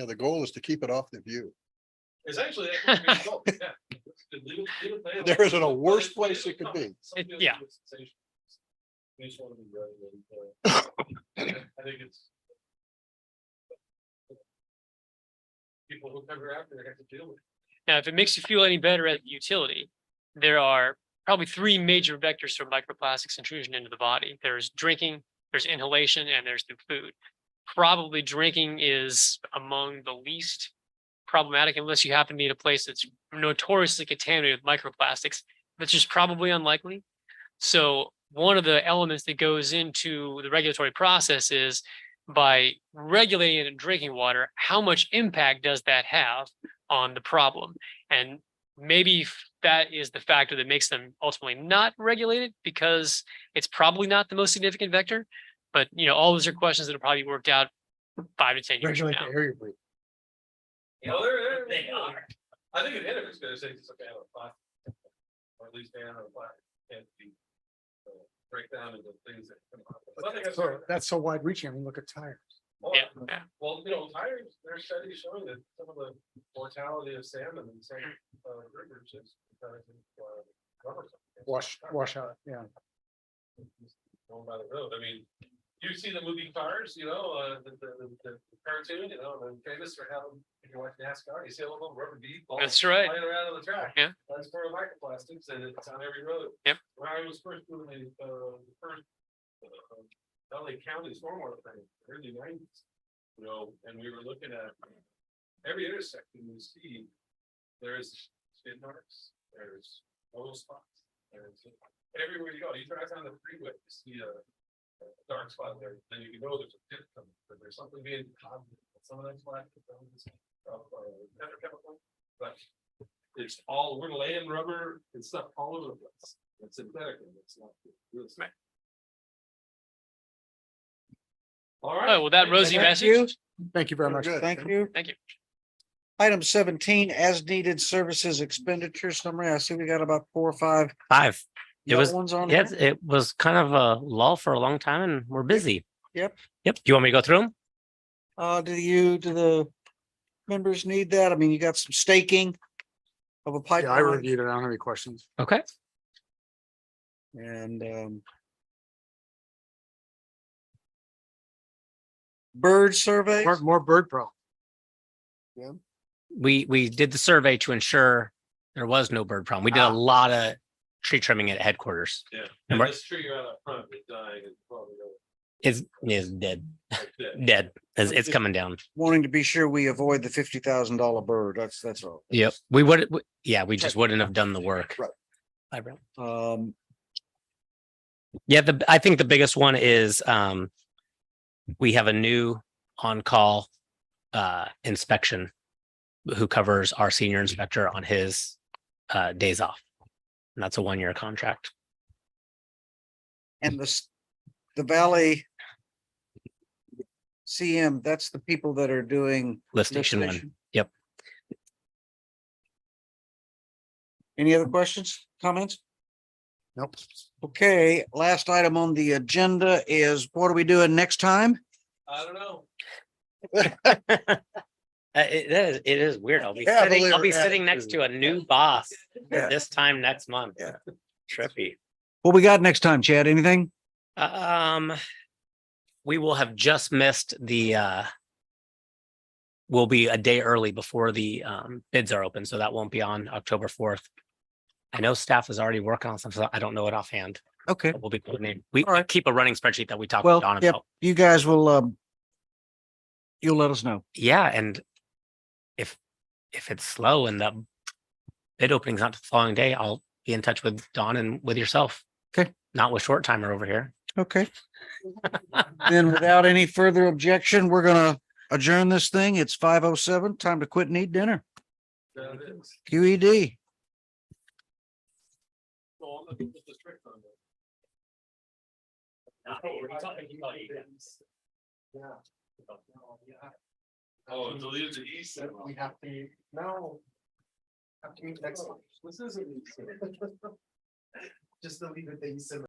Speaker 3: the goal is to keep it off the view.
Speaker 1: It's actually. That could be the goal, yeah. Leave it there.
Speaker 3: There isn't a worse place it could be.
Speaker 9: Yeah.
Speaker 1: We just want to be ready. I think it's. People who come after have to deal with it.
Speaker 9: Now, if it makes you feel any better at the utility, there are probably three major vectors for microplastics intrusion into the body. There's drinking, there's inhalation, and there's through food. Probably drinking is among the least problematic unless you happen to be in a place that's notoriously contaminated with microplastics, which is probably unlikely. So one of the elements that goes into the regulatory process is by regulating it in drinking water, how much impact does that have on the problem? And maybe that is the factor that makes them ultimately not regulated because it's probably not the most significant vector. But all those are questions that will probably be worked out 5 to 10 years from
Speaker 8: Regulate
Speaker 9: now.
Speaker 8: the air you breathe.
Speaker 1: They are. I think an enemy is gonna say it's okay, or at least ban on plastic, can't be. Break down into things that.
Speaker 8: So that's so wide reaching. I mean, look at tires.
Speaker 9: Yeah, yeah.
Speaker 1: Well, tires, there are studies showing that some of the mortality of salmon in some rivers is because of rubber.
Speaker 8: Wash out, yeah.
Speaker 1: Going by the road, I mean, you see the movie Cars, the cartoon, and famous for how, if you watch NASCAR, you see a little rubber bead. ball
Speaker 9: That's right.
Speaker 1: Flying around on the track.
Speaker 9: Yeah.
Speaker 1: That's for microplastics and it's on every road.
Speaker 9: Yep.
Speaker 1: When I was first doing the first LA County stormwater thing, early nineties, and we were looking at every intersection you see, there's skid marks, there's oil spots, there's everywhere you go, you drive down the freeway, you see a dark spot there, then you know there's a dip coming, but there's something being positive, some of that's black, petrochemical, but it's all, we're laying rubber and stuff all over the place. It's synthetic and it's not.
Speaker 9: Right.
Speaker 1: All right.
Speaker 9: Oh, well, that rosy
Speaker 4: Thank
Speaker 9: message.
Speaker 4: you.
Speaker 8: Thank you very much.
Speaker 3: Good.
Speaker 4: Thank you.
Speaker 9: Thank you.
Speaker 4: Item 17, as needed services expenditure summary. I see we got about 4 or 5
Speaker 6: 5. It was,
Speaker 4: ones on
Speaker 6: yes,
Speaker 4: here.
Speaker 6: it was kind of a lull for a long time and we're busy.
Speaker 4: Yep.
Speaker 6: Yep. Do you want me to go through them?
Speaker 4: Do the members need that? I mean, you got some staking of a
Speaker 8: Yeah, I
Speaker 4: pipeline
Speaker 8: reviewed it. I don't have any questions.
Speaker 6: Okay.
Speaker 4: and bird survey.
Speaker 8: More bird problem.
Speaker 6: We did the survey to ensure there was no bird problem. We did a lot of tree trimming at headquarters.
Speaker 1: Yeah,
Speaker 6: And
Speaker 1: and
Speaker 6: we're-
Speaker 1: this tree right up front is dying and probably
Speaker 6: Is dead.
Speaker 1: dead.
Speaker 6: Dead. It's coming down.
Speaker 4: Wanting to be sure we avoid the $50,000 bird. That's all.
Speaker 6: Yep. We just wouldn't have done the work.
Speaker 3: Right.
Speaker 6: Yeah, I think the biggest one is we have a new on-call inspection who covers our senior inspector on his days off. And that's a 1-year contract.
Speaker 4: And the Valley CM, that's the people that are doing
Speaker 6: Lift station 1.
Speaker 4: station.
Speaker 6: Yep.
Speaker 4: Any other questions, comments?
Speaker 8: Nope.
Speaker 4: Okay, last item on the agenda is what are we doing next time?
Speaker 1: I don't know.
Speaker 6: It is weird. I'll be
Speaker 3: Cavalier
Speaker 6: sitting next to a new boss
Speaker 4: Yeah.
Speaker 6: this time next month.
Speaker 4: Yeah.
Speaker 6: Trippy.
Speaker 4: What we got next time, Chad? Anything?
Speaker 6: We will have just missed we'll be a day early before the bids are open, so that won't be on October 4th. I know staff is already working on something. I don't know it offhand.
Speaker 4: Okay,
Speaker 6: But we'll be coordinating. We
Speaker 4: All right.
Speaker 6: keep a running spreadsheet that we talk
Speaker 4: well,
Speaker 6: to Don
Speaker 4: yep,
Speaker 6: about.
Speaker 4: you guys will, you'll let us know.
Speaker 6: Yeah, and if it's slow and the bid opening's not the following day, I'll be in touch with Don and with yourself.
Speaker 4: Okay.
Speaker 6: Not with short timer over here.
Speaker 4: Okay. Then without any further objection, we're gonna adjourn this thing. It's 5:07. Time to quit and eat dinner.
Speaker 1: That is.
Speaker 4: QED.
Speaker 1: So I'm looking at the trick on that. Oh, delete the east.
Speaker 8: We have to, no. Have to meet next. This isn't. Just delete the east.